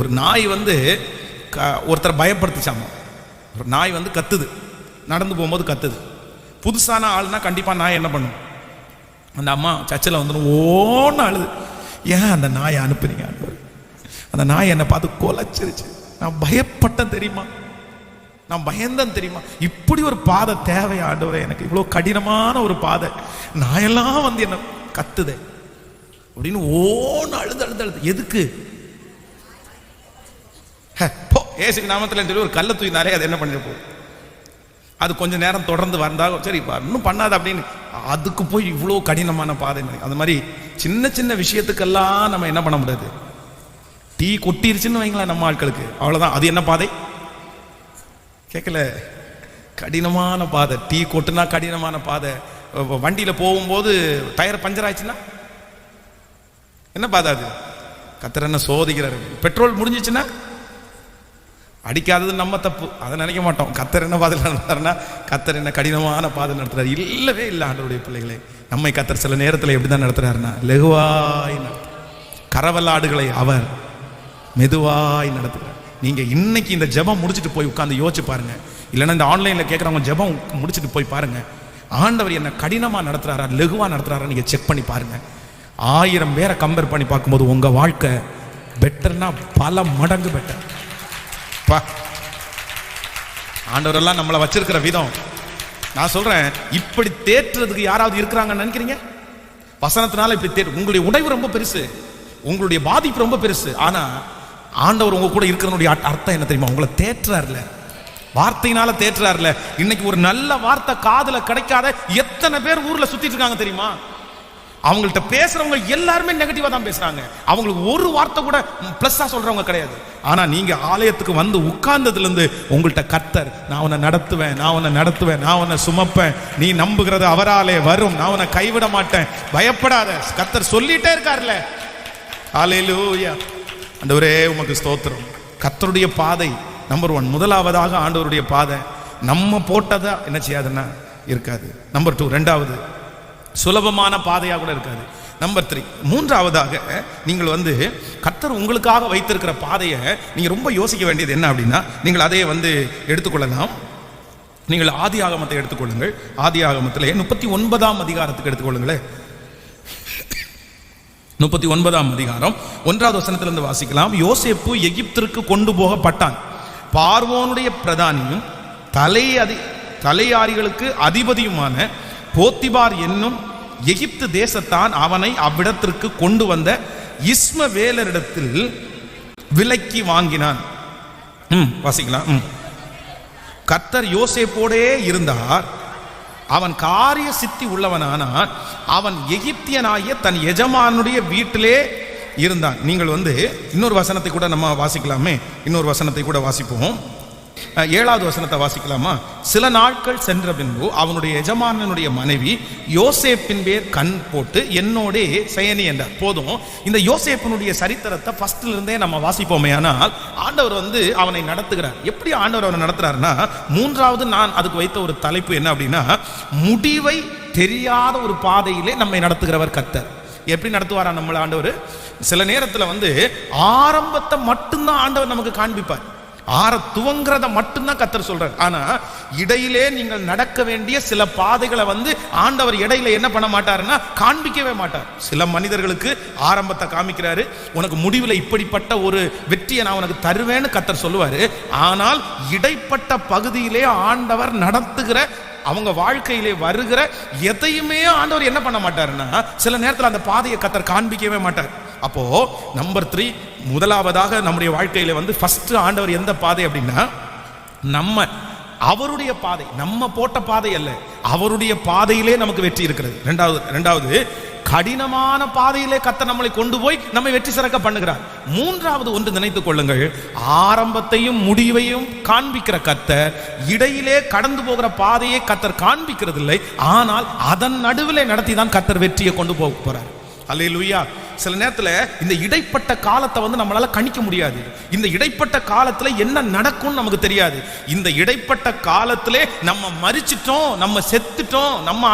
ஒரு நாய் ஒருத்தரை பயப்படுத்துச்சாமா. ஒரு நாய் கத்துது, நடந்து போகும்போது கத்துது. புதுசான ஆள்னா கண்டிப்பா நாய் என்ன பண்ணும்? அந்த அம்மா சர்ச்சில் ஓன்னு அழுது, ஏன் அந்த நாயை அனுப்புறீங்க? அந்த நாய் என்னை பார்த்து கொலைச்சிருச்சு. நான் பயப்பட்டேன் தெரியுமா, நான் பயந்தேன் தெரியுமா. இப்படி ஒரு பாதை தேவை ஆண்டவரே, எனக்கு இவ்வளவு கடினமான ஒரு பாதை, நாயெல்லாம் என்ன கத்துதே அப்படின்னு ஓன்னு அழுது அழுது அழுது. எதுக்கு? ஏசுக்கு நாமத்தில் சொல்லி ஒரு கல்லை தூக்கினாரே, அது என்ன பண்ணிட்டு போகுது? அது கொஞ்ச நேரம் தொடர்ந்து வந்தாலும் சரி இன்னும் பண்ணாது அப்படின்னு அதுக்கு போய் இவ்வளோ கடினமான பாதை. அது மாதிரி சின்ன சின்ன விஷயத்துக்கெல்லாம் நம்ம என்ன பண்ண முடியாது. டீ கொட்டிருச்சுன்னு வைங்களேன் நம்ம ஆட்களுக்கு, அவ்வளோதான். அது என்ன பாதை கேட்கல? கடினமான பாதை. டீ கொட்டுனா கடினமான பாதை. வண்டியில போகும்போது டயர் பஞ்சர் ஆயிடுச்சுன்னா என்ன பாதை? அது கர்த்தர் என்ன சோதிக்கிறாரு. பெட்ரோல் முடிஞ்சிச்சுன்னா அடிக்காதது நம்ம தப்பு, அதை நினைக்க மாட்டோம். கர்த்தர் என்ன பாதை நடத்துறாருன்னா, கர்த்தர் என்ன கடினமான பாதை நடத்துறாரு? இல்லவே இல்லை ஆண்டவருடைய பிள்ளைகளே. நம்மை கர்த்தர் சில நேரத்தில் எப்படிதான் நடத்துறாருன்னா லகுவாய் கரவலாடுகளை அவர் மெதுவாய் நடத்துகிறார். நீங்க இன்னைக்கு இந்த ஜெபம் முடிச்சுட்டு போய் உட்கார்ந்து யோசிச்சு பாருங்க, இல்லைன்னா இந்த ஆன்லைன்ல கேட்கறவங்க ஜெபம் முடிச்சுட்டு போய் பாருங்க, ஆண்டவர் என்ன கடினமா நடத்துறாரா லகுவா நடத்துறாரா நீங்க செக் பண்ணி பாருங்க. 1000 பேரை கம்பேர் பண்ணி பார்க்கும்போது உங்க வாழ்க்கை பெட்டர்னா பல மடங்கு பெட்டர். ஆண்டவரெல்லாம் நம்மளை வச்சிருக்கிற விதம் நான் சொல்றேன். இப்படி தேற்றுறதுக்கு யாராவது இருக்கிறாங்கன்னு நினைக்கிறீங்க? வசனத்தினால இப்படி உங்களுடைய உடைவு ரொம்ப பெருசு, உங்களுடைய பாதிப்பு ரொம்ப பெருசு. ஆனா ஆண்டவர் உங்க கூட இருக்கிறனுடைய அர்த்தம் என்ன தெரியுமா? உங்களை தேற்றுறாருல, வார்த்தையினால தேற்றுறாருல. இன்னைக்கு ஒரு நல்ல வார்த்தை காதுல கிடைக்காத எத்தனை பேர் ஊர்ல சுத்திட்டு இருக்காங்க தெரியுமா? அவங்கள்ட்ட பேசுறவங்க எல்லாருமே நெகட்டிவா தான் பேசுறாங்க. அவங்களுக்கு ஒரு வார்த்தை கூட பிளஸ்ஸா சொல்றவங்க கிடையாது. ஆனா நீங்க ஆலயத்துக்கு வந்து உட்கார்ந்ததுல இருந்து உங்கள்ட்ட கர்த்தர், நான் உன்னை நடத்துவேன், நான் உன்னை நடத்துவேன், நான் உன்னை சுமப்பேன், நீ நம்புகிறது அவராலே வரும், நான் உன்னை கைவிட மாட்டேன், பயப்படாத, கர்த்தர் சொல்லிட்டே இருக்காருல்ல. ஹல்லேலூயா. ஆண்டவரே உமக்கு ஸ்தோத்திரம். கர்த்தருடைய பாதை நம்பர் 1. முதலாவதாக ஆண்டவருடைய பாதை நம்ம போட்டதா என்ன செய்யாதுன்னா இருக்காது. நம்பர் 2, ரெண்டாவது சுலபமான பாதையாக கூட இருக்காது. நம்பர் 3, மூன்றாவதாக நீங்கள் வந்து கர்த்தர் உங்களுக்காக வைத்திருக்கிற பாதையை நீங்கள் ரொம்ப யோசிக்க வேண்டியது என்ன அப்படின்னா, நீங்கள் அதை வந்து எடுத்துக்கொள்ளலாம். நீங்கள் ஆதி ஆகமத்தை எடுத்துக்கொள்ளுங்கள். ஆதி ஆகமத்திலே 39ஆம் அதிகாரத்துக்கு எடுத்துக்கொள்ளுங்களேன். 39ஆம் அதிகாரம் 1வது வசனத்திலிருந்து வாசிக்கலாம். யோசேப்பு எகிப்திற்கு கொண்டு போகப்பட்டான். பார்வோனுடைய பிரதானியும் தலையாரிகளுக்கு அதிபதியுமான போத்திபார் என்னும் எகிப்து தேசத்தான் அவனை அவ்விடத்திற்கு கொண்டு வந்த இஸ்மவேலரிடத்தில் விலைக்கு வாங்கினான். வாசிக்கலாம். கர்த்தர் யோசேப்போடே இருந்தார். அவன் காரிய சித்தி உள்ளவனானான். அவன் எகிப்தியனாகிய தன் எஜமானுடைய வீட்டிலே இருந்தான். நீங்கள் வந்து இன்னொரு வசனத்தை கூட நம்ம வாசிக்கலாமே. இன்னொரு வசனத்தை கூட வாசிப்போம். 7வது வசனத்தை வாசிக்கலாமா? சில நாட்கள் சென்ற பின்பு அவனுடைய எஜமானனுடைய மனைவி யோசேப்பின் பேர் கண் போட்டு என்னோடே செயனி என்றார். போதும், இந்த யோசேப்பினுடைய சரித்திரத்தை ஃபர்ஸ்ட்ல இருந்தே நம்ம வாசிப்போமே. ஆனால் ஆண்டவர் வந்து அவனை நடத்துகிறார். எப்படி ஆண்டவர் அவனை நடத்துறாருன்னா, 3வது நான் அதுக்கு வைத்த ஒரு தலைப்பு என்ன அப்படின்னா, முடிவை தெரியாத ஒரு பாதையிலே நம்மை நடத்துகிறவர் கர்த்தர். எப்படி நடத்துவாரா நம்மள ஆண்டவர்? சில நேரத்தில் வந்து ஆரம்பத்தை மட்டும்தான் ஆண்டவர் நமக்கு காண்பிப்பார். துவங்கிறத மட்டும்தான் கர்த்தர் சொல்றார். ஆனா இடையிலே நீங்கள் நடக்க வேண்டிய சில பாதைகளை வந்து ஆண்டவர் இடையில என்ன பண்ண மாட்டாருன்னா காண்பிக்கவே மாட்டார். சில மனிதர்களுக்கு ஆரம்பத்தை காமிக்கிறாரு, உனக்கு முடிவில் இப்படிப்பட்ட ஒரு வெற்றியை நான் உனக்கு தருவேன்னு கர்த்தர் சொல்லுவாரு. ஆனால் இடைப்பட்ட பகுதியிலே ஆண்டவர் நடத்துகிற அவங்க வாழ்க்கையிலே வருகிற எதையுமே ஆண்டவர் என்ன பண்ண மாட்டாருன்னா சில நேரத்தில் அந்த பாதையை கர்த்தர் காண்பிக்கவே மாட்டார். அப்போ நம்பர் 3, முதலாவதாக நம்முடைய வாழ்க்கையில வந்து ஃபர்ஸ்ட் ஆண்டவர் எந்த பாதை அப்படின்னா, நம்ம அவருடைய பாதை, நம்ம போட்ட பாதை அல்ல, அவருடைய பாதையிலே நமக்கு வெற்றி இருக்கிறது. ரெண்டாவது கடினமான பாதையிலே கர்த்தர் நம்மளை கொண்டு போய் நம்மை வெற்றி சிறக்க பண்ணுகிறார். 3வது ஒன்று நினைத்துக் கொள்ளுங்கள், ஆரம்பத்தையும் முடிவையும் காண்பிக்கிற கர்த்தர் இடையிலே கடந்து போகிற பாதையை கர்த்தர் காண்பிக்கிறது இல்லை. ஆனால் அதன் நடுவிலே நடத்தி தான் கர்த்தர் வெற்றியை கொண்டு போக போறார். அல்லேலூயா. சில நேரத்தில் இந்த இடைப்பட்ட காலத்தை வந்து நம்மளால கணிக்க முடியாது. இந்த இடைப்பட்ட காலத்துல என்ன நடக்கும்னு நமக்கு தெரியாது. இந்த இடைப்பட்ட காலத்திலே நம்ம மரிச்சிட்டோம், நம்ம செத்துட்டோம், நம்ம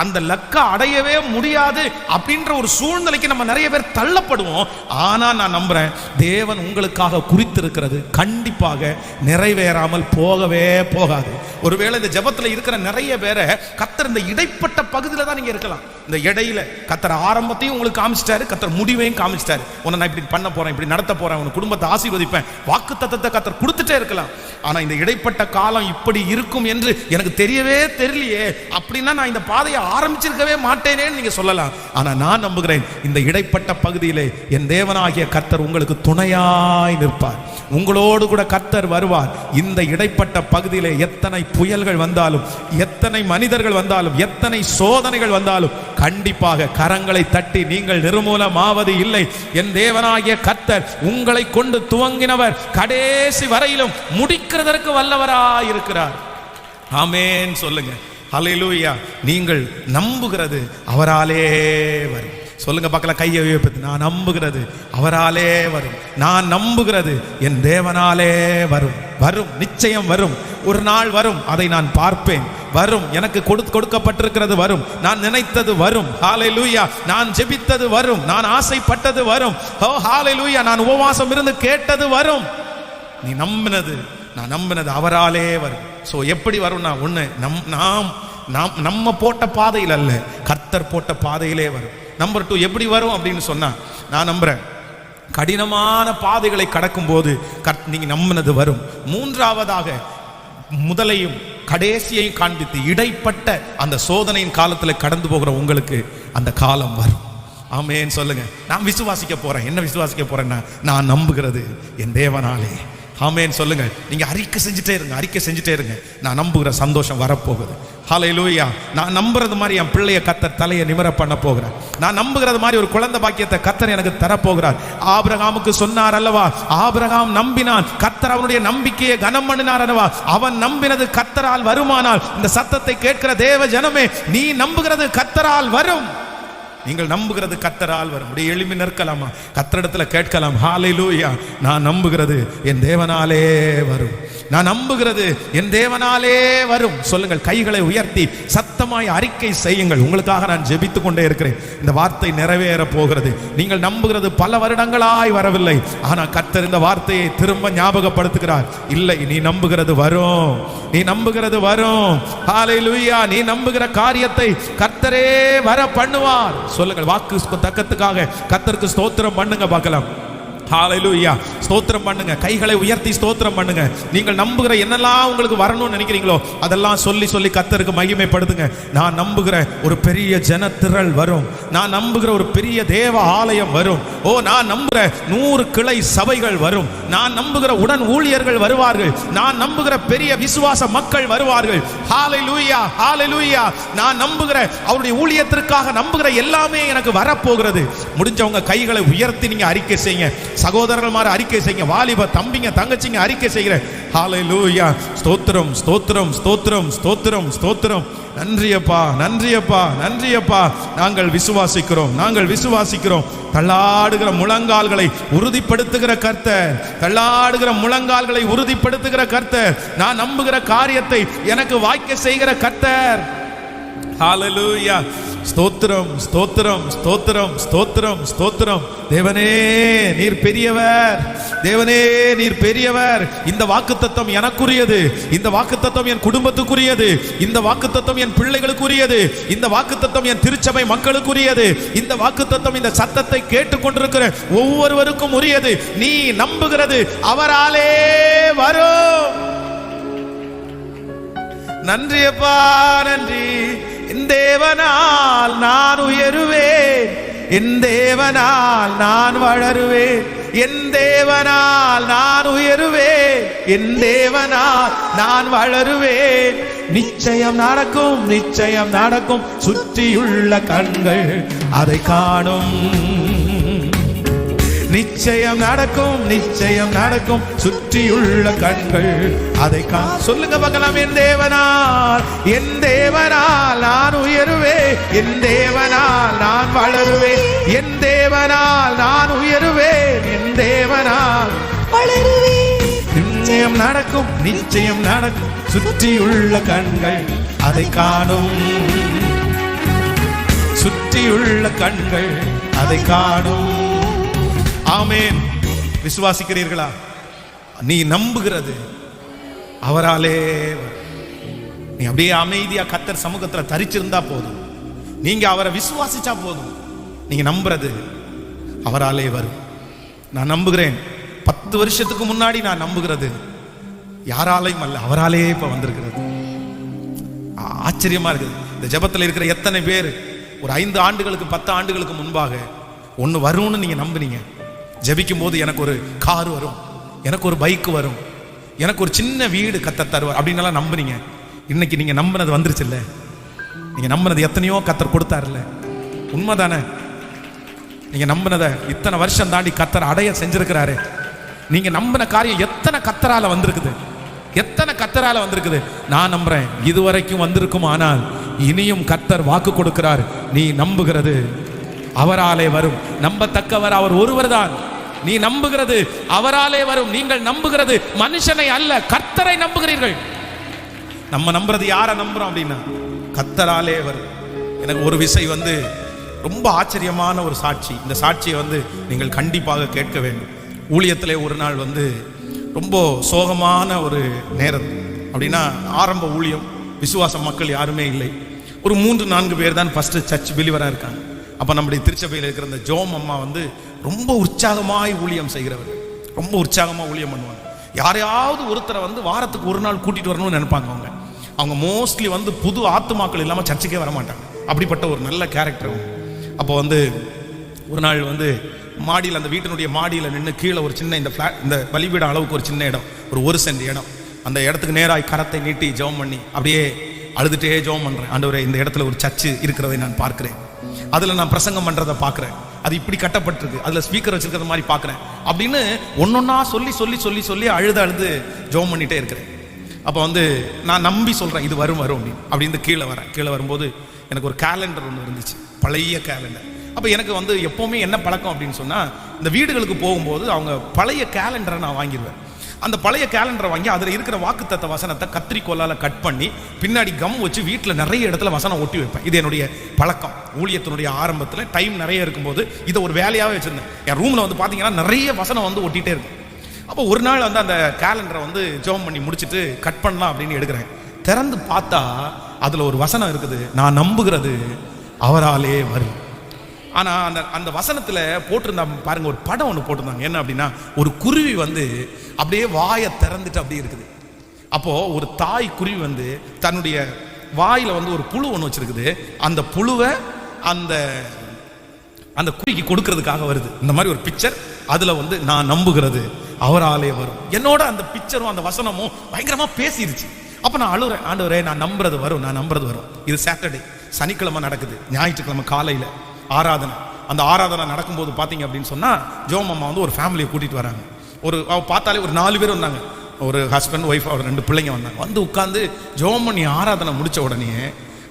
அந்த லக்க அடையவே முடியாது அப்படின்ற ஒரு சூழ்நிலைக்கு நம்ம நிறைய பேர் தள்ளப்படுவோம். ஆனா நான் நம்புறேன், தேவன் உங்களுக்காக குறித்திருக்கிறது கண்டிப்பாக நிறைவேறாமல் போகவே போகாது. ஒருவேளை இந்த ஜெபத்துல இருக்கிற நிறைய பேரை கர்த்தர் இந்த இடைப்பட்ட பகுதியில தான் நீங்க இருக்கலாம். இந்த இடையில கர்த்தர் ஆரம்பத்தையும் உங்களுக்கு காமிச்சிட்டாரு, கர்த்தர் முடிவையும் காமிச்சிட்டாரு. உன்னை நான் இப்படி பண்ண போறேன், இப்படி நடத்த போறேன், உன் குடும்பத்தை ஆசீர்வதிப்பேன், வாக்குத்தத்தத்தை கர்த்தர் கொடுத்துட்டே இருக்கலாம். ஆனா இந்த இடைப்பட்ட காலம் இப்படி இருக்கும் என்று எனக்கு தெரியவே தெரியலையே, அப்படின்னா நான் இந்த பாதையை ஆரம்பிச்சிருக்கவே மாட்டேனேன்னு நீங்க சொல்லலாம். ஆனா நான் நம்புகிறேன், இந்த இடைப்பட்ட பகுதியிலே என் தேவனாகிய கர்த்தர் உங்களுக்கு துணையாய் நிற்பார். உங்களோடு கூட கர்த்தர் வருவார். இந்த இடைப்பட்ட பகுதியிலே எத்தனை புயல்கள் வந்தாலும், எத்தனை மனிதர்கள் வந்தாலும், எத்தனை சோதனைகள் வந்தாலும் கண்டிப்பாக கரங்களை தட்டி நீங்கள் நிர்மூலமாவது இல்லை. என் தேவனாகிய கர்த்தர் உங்களை கொண்டு துவங்கினவர் கடைசி வரையிலும் முடிக்கிறதற்கு வல்லவராய் இருக்கிறார். ஆமென் சொல்லுங்க. ஹல்லேலூயா. நீங்கள் நம்புகிறது அவராலே வரும். சொல்லுங்க பார்க்கலாம், கையை உயர்த்தி, நான் நம்புகிறது அவராலே வரும், நான் நம்புகிறது என் தேவனாலே வரும். வரும், நிச்சயம் வரும். ஒரு நாள் வரும், அதை நான் பார்ப்பேன். வரும், எனக்கு கொடுக்கப்பட்டிருக்கிறது வரும், நான் நினைத்தது வரும். ஹல்லேலூயா. நான் ஜெபித்தது வரும், நான் ஆசைப்பட்டது வரும். ஓ ஹல்லேலூயா. நான் உபவாசம் இருந்து கேட்டது வரும். நீ நம்பினது, நான் நம்பினது அவராலே வரும். சோ எப்படி வரும்னா, ஒண்ணு நம்ம போட்ட பாதையில் அல்ல, கர்த்தர் போட்ட பாதையிலே வரும். நம்பர் 2 எப்படி வரும் அப்படின்னு சொன்னா, நான் நம்புறேன் கடினமான பாதைகளை கடக்கும் போது நீங்க நம்பினது வரும். 3வதாக முதலையும் கடைசியையும் காண்பித்து இடைப்பட்ட அந்த சோதனையின் காலத்தில் கடந்து போகிற உங்களுக்கு அந்த காலம் வரும். ஆமென் சொல்லுங்க. நான் விசுவாசிக்க போறேன். என்ன விசுவாசிக்க போறேன்னா, நான் நம்புகிறது என் தேவனாலே. ஆமென் சொல்லுங்க. நீங்க அறிக்கை செஞ்சுட்டே இருங்க, அறிக்கை செஞ்சுட்டே இருங்க. நான் நம்புகிற சந்தோஷம் வரப்போகுது. ஹல்லேலூயா. நான் நம்புறது மாதிரி என் பிள்ளைய கர்த்தர் தலையை நிமிர பண்ண போகிறார். நான் நம்புகிறது மாதிரி ஒரு குழந்தை பாக்கியத்தை கர்த்தர் எனக்கு தரப்போகிறார். ஆபிரகாமுக்கு சொன்னார் அல்லவா, ஆபிரகாம் நம்பினான், கர்த்தர் அவனுடைய நம்பிக்கையை கனம் பண்ணினார் அல்லவா. அவன் நம்பினது கர்த்தரால் வருமானால், இந்த சத்தத்தை கேட்கிற தேவ ஜனமே, நீ நம்புகிறது கர்த்தரால் வரும். நீங்கள் நம்புகிறது கர்த்தரால் வரும். அப்படியே எழுப்பி நிற்கலாமா, கர்த்தரிடத்துல கேட்கலாம். ஹல்லேலூயா. நான் நம்புகிறது என் தேவனாலே வரும், நான் நம்புகிறது என் தேவனாலே வரும். சொல்லுங்கள், கைகளை உயர்த்தி சத்தமாய் அறிக்கை செய்யுங்கள். உங்களுக்காக நான் ஜெபித்துக் கொண்டே இருக்கிறேன். இந்த வார்த்தை நிறைவேற போகிறது. நீங்கள் நம்புகிறது பல வருடங்களாய் வரவில்லை, ஆனா கர்த்தர் இந்த வார்த்தையை திரும்ப ஞாபகப்படுத்துகிறார். இல்லை, நீ நம்புகிறது வரும், நீ நம்புகிறது வரும். ஹல்லேலூயா. நீ நம்புகிற காரியத்தை கர்த்தரே வர பண்ணுவார். சொல்லுங்கள், வாக்கு தக்கத்துக்காக கர்த்தருக்கு ஸ்தோத்திரம் பண்ணுங்க பார்க்கலாம். ஹல்லேலூயா. ஸ்தோத்திரம் பண்ணுங்க, கைகளை உயர்த்தி ஸ்தோத்திரம் பண்ணுங்க. நீங்கள் நம்புகிற என்னெல்லாம் உங்களுக்கு வரணும்னு நினைக்கிறீங்களோ அதெல்லாம் சொல்லி சொல்லி கர்த்தருக்கு மகிமைப்படுத்துங்க. நான் நம்புகிற ஒரு பெரிய ஜனத்திரள் வரும், நான் நம்புகிற ஒரு பெரிய தேவ ஆலயம் வரும். ஓ, நான் நம்புகிற 100 கிளை சபைகள் வரும், நான் நம்புகிற உடன் ஊழியர்கள் வருவார்கள், நான் நம்புகிற பெரிய விசுவாச மக்கள் வருவார்கள். ஹல்லேலூயா, ஹல்லேலூயா. நான் நம்புகிற அவருடைய ஊழியத்திற்காக நம்புகிற எல்லாமே எனக்கு வரப்போகிறது. முடிஞ்சவங்க கைகளை உயர்த்தி நீங்க அறிக்கை செய்யுங்க. சகோதரர்கள் மாதிரி அறிக்கை செய்யுங்க, வாலிப தம்பிங்க தங்கச்சிங்க அறிக்கை செய்கிற. ஹல்லேலூயா. ஸ்தோத்திரம், ஸ்தோத்திரம், ஸ்தோத்திரம், ஸ்தோத்திரம், ஸ்தோத்திரம். நன்றியப்பா, நன்றியப்பா, நன்றியப்பா. நாங்கள் விசுவாசிக்கிறோம், நாங்கள் விசுவாசிக்கிறோம். தள்ளாடுகிற முழங்கால்களை உறுதிப்படுத்துகிற கர்த்தர், தள்ளாடுகிற முழங்கால்களை உறுதிப்படுத்துகிற கர்த்தர், நான் நம்புகிற காரியத்தை எனக்கு வாய்க்க செய்கிற கர்த்தர். ஹல்லேலூயா. ஸ்தோத்திரம், ஸ்தோத்திரம், ஸ்தோத்திரம், ஸ்தோத்திரம், ஸ்தோத்திரம். தேவனே நீர் பெரியவர், தேவனே நீர் பெரியவர். இந்த வாக்குத்தத்தம் எனக்குரியது, இந்த வாக்குத்தத்தம் என் குடும்பத்துக்குரியது, இந்த வாக்குத்தத்தம் என் பிள்ளைகளுக்குரியது, இந்த வாக்குத்தத்தம் என் திருச்சபை மக்களுக்குரியது, இந்த வாக்குத்தத்தம் இந்த சத்தத்தை கேட்டுக்கொண்டிருக்கிற ஒவ்வொருவருக்கும் உரியது. நீ நம்புகிறது அவராலே வரும். நன்றியப்பா, நன்றி. என் தேவனால் நான் உயருவேன், என் தேவனால் நான் வளருவேன், என் தேவனால் நான் உயருவேன், என் தேவனால் நான் வளருவேன். நிச்சயம் நடக்கும், நிச்சயம் நடக்கும், சுற்றியுள்ள கண்கள் அதை காணும். நிச்சயம் நடக்கும், நிச்சயம் நடக்கும், சுற்றியுள்ள கண்கள் அதை சொல்லுங்க பார்க்கலாம். என் தேவனால், என் தேவனால் நான் உயருவேன், என் தேவனால் நான் வளருவேன், என் தேவனால் நான் உயருவேன், என் தேவனால் வளருவேன். நிச்சயம் நடக்கும், நிச்சயம் நடக்கும், சுற்றியுள்ள கண்கள் அதை காணும், சுற்றியுள்ள கண்கள் அதை காணும். ஆமென். விசுவாசிக்கிறீர்களா? நீ நம்புகிறது அவராலே. நீ அப்படியே அமைதியா கர்த்தர் சமூகத்துல தரிச்சிருந்தா போதும், நீங்க அவரை விசுவாசிச்சா போதும். நீங்க நம்புறது அவராலே வரும். நான் நம்புகிறேன். 10 வருஷத்துக்கு முன்னாடி நான் நம்புகிறது யாராலையும் அல்ல, அவராலே இப்ப வந்திருக்கிறது. ஆச்சரியமா இருக்குது. இந்த ஜெபத்துல இருக்கிற எத்தனை பேர் ஒரு 5 ஆண்டுகளுக்கு 10 ஆண்டுகளுக்கு முன்பாக ஒன்னு வரும்னு நீங்க நம்புனீங்க? ஜெபிக்கும் போது எனக்கு ஒரு கார் வரும், எனக்கு ஒரு பைக் வரும், எனக்கு ஒரு சின்ன வீடு கர்த்தர் தருவார் அப்படின்னு நம்புனீங்க. இன்னைக்கு நீங்க நம்பினது வந்துருச்சு இல்ல? நீங்க நம்பினது எத்தனையோ கர்த்தர் கொடுத்தாருல்ல? உண்மைதானே? நீங்க நம்பினதை இத்தனை வருஷம் தாண்டி கர்த்தர் அடைய செஞ்சிருக்கிறாரு. நீங்க நம்பின காரியம் எத்தனை கர்த்தரால வந்திருக்குது, எத்தனை கர்த்தரால வந்திருக்குது. நான் நம்புறேன் இதுவரைக்கும் வந்திருக்கும், ஆனால் இனியும் கர்த்தர் வாக்கு கொடுக்கிறார். நீ நம்புகிறது அவராலே வரும். நம்பத்தக்கவர் அவர் ஒருவர் தான். நீ நம்புகிறது அவராலே வரும். நீங்கள் நம்புகிறது மனுஷனை அல்ல, கர்த்தரை நம்புகிறீர்கள். நம்ம நம்புறது யாரை நம்புறோம் அப்படின்னா கர்த்தராலே வரும். எனக்கு ஒரு விஷயம் ரொம்ப ஆச்சரியமான ஒரு சாட்சி. இந்த சாட்சியை நீங்கள் கண்டிப்பாக கேட்க வேண்டும். ஊழியத்திலே ஒரு நாள் ரொம்ப சோகமான ஒரு நேரம். அப்படின்னா ஆரம்ப ஊழியம், விசுவாச மக்கள் யாருமே இல்லை. ஒரு 3-4 பேர் தான் ஃபர்ஸ்ட் சர்ச் பிலிவராக இருக்காங்க. அப்போ நம்முடைய திருச்சபையில் இருக்கிற இந்த ஜோம் அம்மா ரொம்ப உற்சாகமாய் ஊழியம் செய்கிறவர், ரொம்ப உற்சாகமாக ஊழியம் பண்ணுவாங்க. யாரையாவது ஒருத்தரை வாரத்துக்கு ஒரு நாள் கூட்டிட்டு வரணும்னு நினைப்பாங்க. அவங்க மோஸ்ட்லி புது ஆத்துமாக்கள் இல்லாமல் சர்ச்சுக்கே வர மாட்டாங்க. அப்படிப்பட்ட ஒரு நல்ல கேரக்டர். அப்போ ஒரு நாள் மாடியில், அந்த வீட்டினுடைய மாடியில் நின்று கீழே ஒரு சின்ன இந்த பலிபீட அளவுக்கு ஒரு சின்ன இடம், ஒரு சென்ட் இடம், அந்த இடத்துக்கு நேராக கரத்தை நீட்டி ஜெபம் பண்ணி அப்படியே அழுதுட்டே ஜெபம் பண்ணுறேன். ஆண்டவரே, இந்த இடத்துல ஒரு சர்ச்சு இருக்கிறதை நான் பார்க்குறேன், அதில் நான் பிரசங்கம் பண்ணுறதை பார்க்குறேன், அது இப்படி கட்டப்பட்டிருக்கு, அதில் ஸ்பீக்கர் வச்சிருக்கிற மாதிரி பார்க்குறேன் அப்படின்னு ஒன்னொன்னா சொல்லி சொல்லி சொல்லி சொல்லி அழுது ஜெபம் பண்ணிகிட்டே இருக்கிறேன். அப்போ நான் நம்பி சொல்கிறேன், இது வரும் அப்படின்னு கீழே வரும்போது எனக்கு ஒரு கேலண்டர் ஒன்று இருந்துச்சு, பழைய கேலண்டர். அப்போ எனக்கு எப்போவுமே என்ன பழக்கம் அப்படின்னு சொன்னால், இந்த வீடுகளுக்கு போகும்போது அவங்க பழைய கேலண்டரை நான் வாங்கிடுவேன். அந்த பழைய கேலண்டரை வாங்கி அதில் இருக்கிற வாக்குத்தத்த வசனத்தை கத்திரிக்கோலால் கட் பண்ணி பின்னாடி கம் வச்சு வீட்டில் நிறைய இடத்துல வசனம் ஒட்டி வைப்பேன். இது என்னுடைய பழக்கம். ஊழியத்தினுடைய ஆரம்பத்தில் டைம் நிறைய இருக்கும்போது இதை ஒரு வேலையாகவே வச்சுருந்தேன். என் ரூமில் பார்த்தீங்கன்னா நிறைய வசனம் ஒட்டிகிட்டே இருக்கும். அப்போ ஒரு நாள் அந்த கேலண்டரை ஜெபம் பண்ணி முடிச்சுட்டு கட் பண்ணலாம் அப்படின்னு எடுக்கிறேன். திறந்து பார்த்தா அதில் ஒரு வசனம் இருக்குது, நான் நம்புகிறது அவராலே வரும். ஆனால் அந்த வசனத்தில் போட்டிருந்தா பாருங்க, ஒரு படம் ஒன்று போட்டிருந்தாங்க. என்ன அப்படின்னா, ஒரு குருவி அப்படியே வாயை திறந்துட்டு அப்படியே இருக்குது. அப்போ ஒரு தாய் குருவி தன்னுடைய வாயில ஒரு புழு ஒன்று வச்சிருக்குது. அந்த புழுவை அந்த குருவிக்கு கொடுக்கறதுக்காக வருது. இந்த மாதிரி ஒரு பிக்சர். அதுல நான் நம்புகிறது அவராலே வரும். என்னோட அந்த பிக்சரும் அந்த வசனமும் பயங்கரமா பேசிருச்சு. அப்ப நான் அழுறேன், ஆண்டவரே, நான் நம்புறது வரும். இது சாட்டர்டே, சனிக்கிழமை நடக்குது. ஞாயிற்றுக்கிழமை காலையில ஆராதனை. அந்த ஆராதனை நடக்கும்போது பார்த்தீங்க அப்படின்னு சொன்னால், ஜோம் அம்மா ஒரு ஃபேமிலியை கூட்டிகிட்டு வராங்க. பார்த்தாலே ஒரு 4 பேர் வந்தாங்க. ஒரு ஹஸ்பண்ட், ஒய்ஃப், அவர் 2 பிள்ளைங்க வந்தாங்க. உட்காந்து ஜோம் பண்ணி ஆராதனை முடித்த உடனே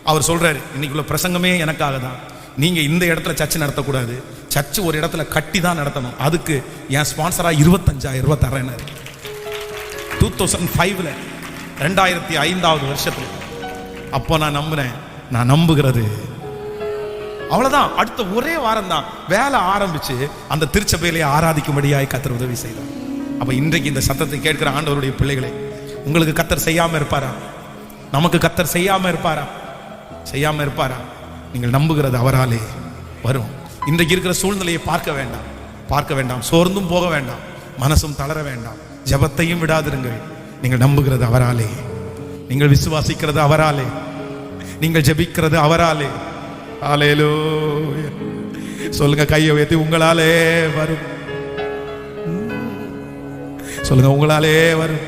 அவர் சொல்கிறாரு, இன்னைக்குள்ள பிரசங்கமே எனக்காக தான். நீங்கள் இந்த இடத்துல சர்ச்சு நடத்தக்கூடாது, சர்ச்சு ஒரு இடத்துல கட்டி தான் நடத்தணும். அதுக்கு என் ஸ்பான்சராக 25,000 ரூபாய் தரேன்னாரு. 2005 2005 வருஷத்துல. அப்போ நான் நம்புனேன், நான் நம்புகிறது அவ்வளவுதான். அடுத்த ஒரே வாரம் தான் வேலை ஆரம்பிச்சு அந்த திருச்சபையிலே ஆராதிக்கும்படியாய் கர்த்தர் உதவி செய்தார். அப்ப இன்றைக்கு இந்த சத்தத்தை கேட்கிற ஆண்டவருடைய பிள்ளைகளே, உங்களுக்கு கர்த்தர் செய்யாம இருப்பாரா? நமக்கு கர்த்தர் செய்யாம இருப்பாரா? நீங்கள் நம்புகிறது அவராலே வரும். இன்றைக்கு இருக்கிற சூழ்நிலையை பார்க்க வேண்டாம், சோர்ந்தும் போக வேண்டாம், மனசும் தளர வேண்டாம், ஜெபத்தையும் விடாதிருங்கள். நீங்கள் நம்புகிறது அவராலே, நீங்கள் விசுவாசிக்கிறது அவராலே, நீங்கள் ஜெபிக்கிறது அவராலே. ஹல்லேலூயா. சொல்லுங்க, கையை உயர்த்தி, உங்களாலே வரும். சொல்லுங்க, உங்களாலே வரும்.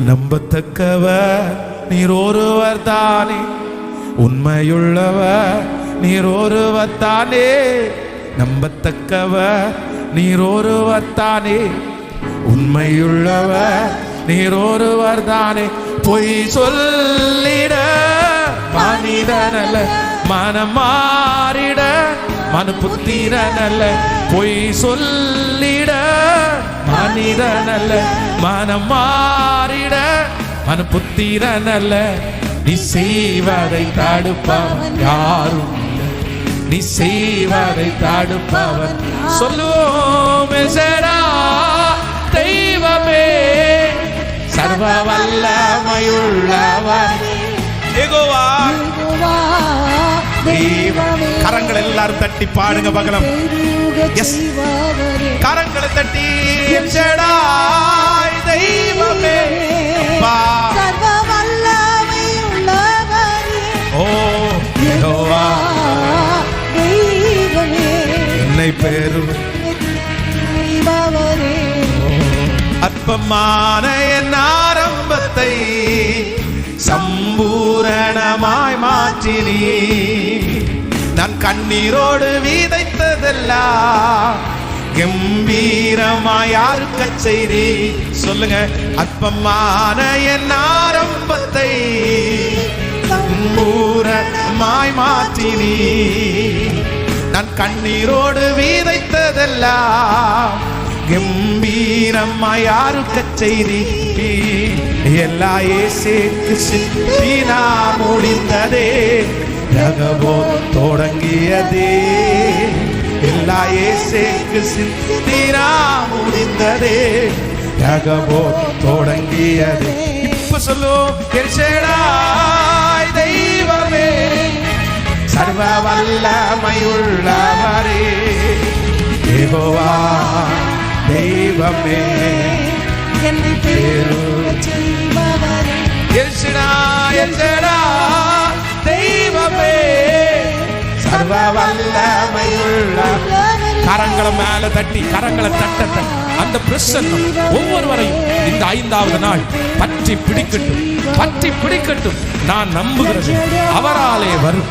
நம்பத்தக்கவர் நீர் ஒருவர் தானே, உண்மையுள்ளவர் நீர் ஒருவர் தானே. நம்பத்தக்கவர் நீர் ஒருவர் தானே, உண்மையுள்ளவர் நீர் ஒருவர் தானே. பொய் சொல்லிட மனிதனல்ல, மனம் மாறிட மனு புத்திரனல்ல. பொய் சொல்லிட மனிதனல்ல, மனம் மாறிட மனு புத்திரனல்ல. நீ செய்வதை தடுப்பவன் யாரும் இல்லை, நீ செய்வதை தடுப்பவன். சொல்லுவோம், தெய்வமே, சர்வ வல்லமையுள்ளவர் யெகோவா. கரங்கள் எல்லாரும் தட்டி பாடுங்க பகலம். கரங்களை தட்டி, தெய்வமே, சர்வ வல்லமையுள்ளவர் ஓ யெகோவா, தெய்வமே, என்னை பெறும் அற்பமான என் ஆரம்பத்தை சம்பூரணமாய் மாற்றினீ. நான் கண்ணீரோடு விதைத்ததெல்லாம் கம்பீரமாய் அறுக்கச் செய்தீ. சொல்லுங்க, அற்பமான என் ஆரம்பத்தை சம்பூரணமாய் மாற்றினீ. நான் கண்ணீரோடு விதைத்ததெல்லாம் கம்பீரமாய் அறுக்கச் செய்தீ. எல்லா இயேசுவுக்கு சிந்தினா முடிந்ததே, ரகபோ தொடங்கியதே. எல்லா இயேசுவுக்கு சிந்தினா முடிந்ததே, ரகபோ தொடங்கியதே. இப்ப சொல்லு, எல்ஷடாய் தெய்வமே, சர்வ வல்லமையுள்ளவரே, யெகோவா தெய்வமே, என்னை பெருகச் செய்பவரே. எல்ஷடாய் தெய்வமே, சர்வ வல்லமையுள்ள கரங்களை மேல தட்டி கரங்களை தட்ட அந்த பிரசன்னம் ஒவ்வொருவரையும் இந்த 5வது நாள் பற்றி பிடிக்கட்டும். நான் நம்புகிறது அவராலே வரும்.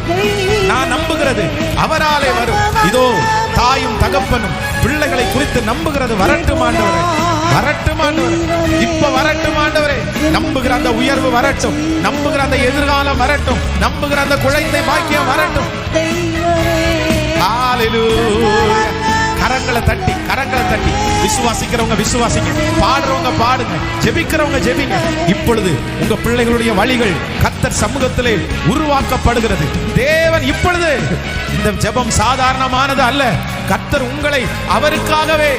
நான் நம்புகிறது அவராலே வரும். இதோ தாயும் தகப்பனும் பிள்ளைகளை குறித்து நம்புகிறது. வரட்டும் ஆண்டவரே, வரட்டும் ஆண்டவரே, இப்ப வரட்டும் ஆண்டவரே. நம்புகிற அந்த உயர்வு வரட்டும், நம்புகிற அந்த எதிர்காலம் வரட்டும், நம்புகிற அந்த குழந்தை பாக்கியம் வரட்டும். ஹalleluya. கரங்களை தட்டி விசுவாசிக்கிறவங்க விசுவாசிங்க, பாடுறவங்க பாடுங்க, ஜெபிக்கிறவங்க ஜெபிங்க. இப்பொழுது உங்க பிள்ளைகளுடைய வழிகள் கர்த்தர் சமூகத்திலே உருவாக்கப்படுகிறது. தேவன் இப்பொழுது இந்த ஜெபம் சாதாரணமானது அல்ல. கர்த்தர் உங்களை அவருக்காகவே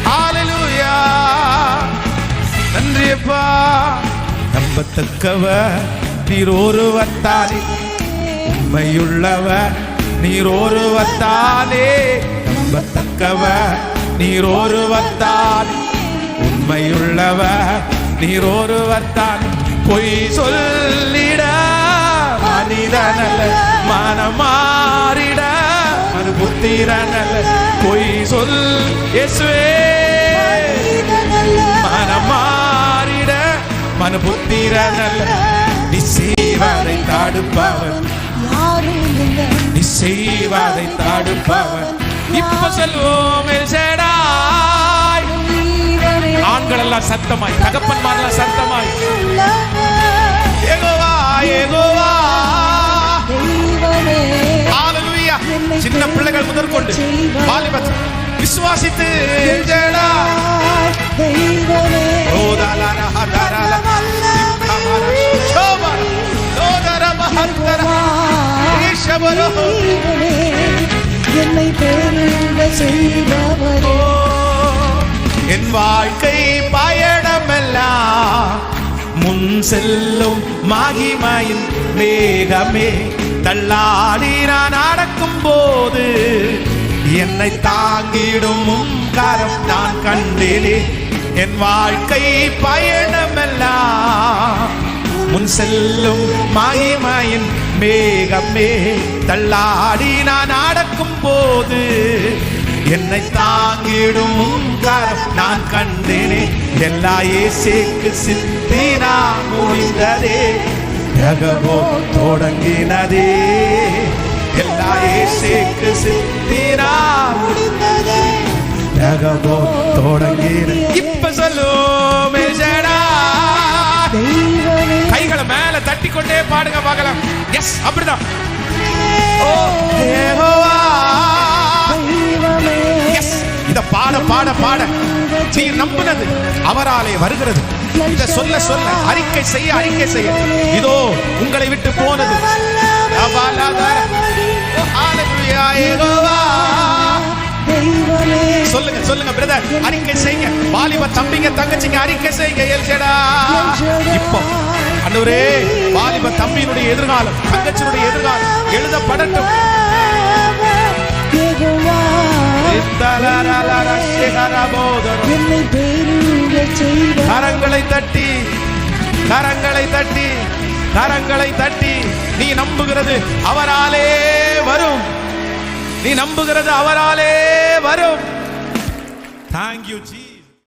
ஹalleluya. நன்றி அப்பா. நம்பத்தக்கவர் நீர் ஒருவர்தானே, உண்மையுள்ளவர் நீர் ஒருவர்தானே. நம்பத்தக்கவர் நீர் ஒருவர்தானே, உண்மையுள்ளவர் நீர் ஒருவர்தானே. பொய் சொல்லிட மனிதனல்ல, மனமாறிட மறுபுத்திரனல்ல. பொய் சொல் இயேசுவே, மனமாறிட மனுபுத்திரனல்ல. நீ செய்வதை தடுப்பவன், நீ செய்வதை தடுப்பவன். இப்ப சொல்லுவோம் எல்ஷடாய். ஆண்கள் எல்லாம் சத்தமாய், தகப்பன்மாரெல்லாம் சத்தமாய், யெகோவா யெகோவா. ஹalleluya. சின்ன பிள்ளைகள் முதற்கொண்டு வாலிபர் விசுவாசித்து எல்ஷடாய் தெய்வமே. ஓதாலா ஹதரலா கமர சோபர ஓதர மஹந்தர ஈஷவரோ. என்னை பெருக செய்பவரே. என் வாழ்க்கை பயணமெல்லாம் முன் செல்லும் மகிமையின் மேகமே. தள்ளாடி நான் நடக்கும் போது என்னை தாங்கிடும் கரம் நான் கண்டேனே. என் வாழ்க்கை பயணமெல்லாம் முன் செல்லும் மகிமையின் மேகமே. தள்ளாடி நான் நடக்கும் போது என்னை தாங்கிடும் கரம் நான் கண்டேனே. எல்லா இயேசுவுக்கு சித்தினா முடிந்ததே, ஜகபோ தொடங்கினதே. எல்லா இயேசுவுக்கு சித்தினா முடிந்ததே, ஜகபோ தொடங்கினதே. இப்ப சொல்லுவோம் எல்ஷடாய். கைகளை மேல தட்டி கொண்டே பாடுங்க பார்க்கலாம். எஸ், அப்படிதான். ஓ யெகோவா. எஸ், இத பாட நீ நம்பினது அவராலே வருகிறது. இத சொல்ல அறிக்கை செய்ய இதோ உங்களை விட்டு போனது. ஹalleluya யெகோவா. சொல்லுங்க பிரதர், அறிக்கை செய்யுங்க. வாலிப தம்பிங்க தங்கச்சிங்க அறிக்கை செய்யுங்க. எல்ஷடாய். இப்போ ஆண்டவரே, வாலிப தம்பியினுடைய எதிர்காலம், தங்கச்சியுடைய எதிர்காலம் எழுதப்படட்டும். கரங்களை தட்டி நீ நம்புகிறது அவராலே வரும். Thank you, Jesus.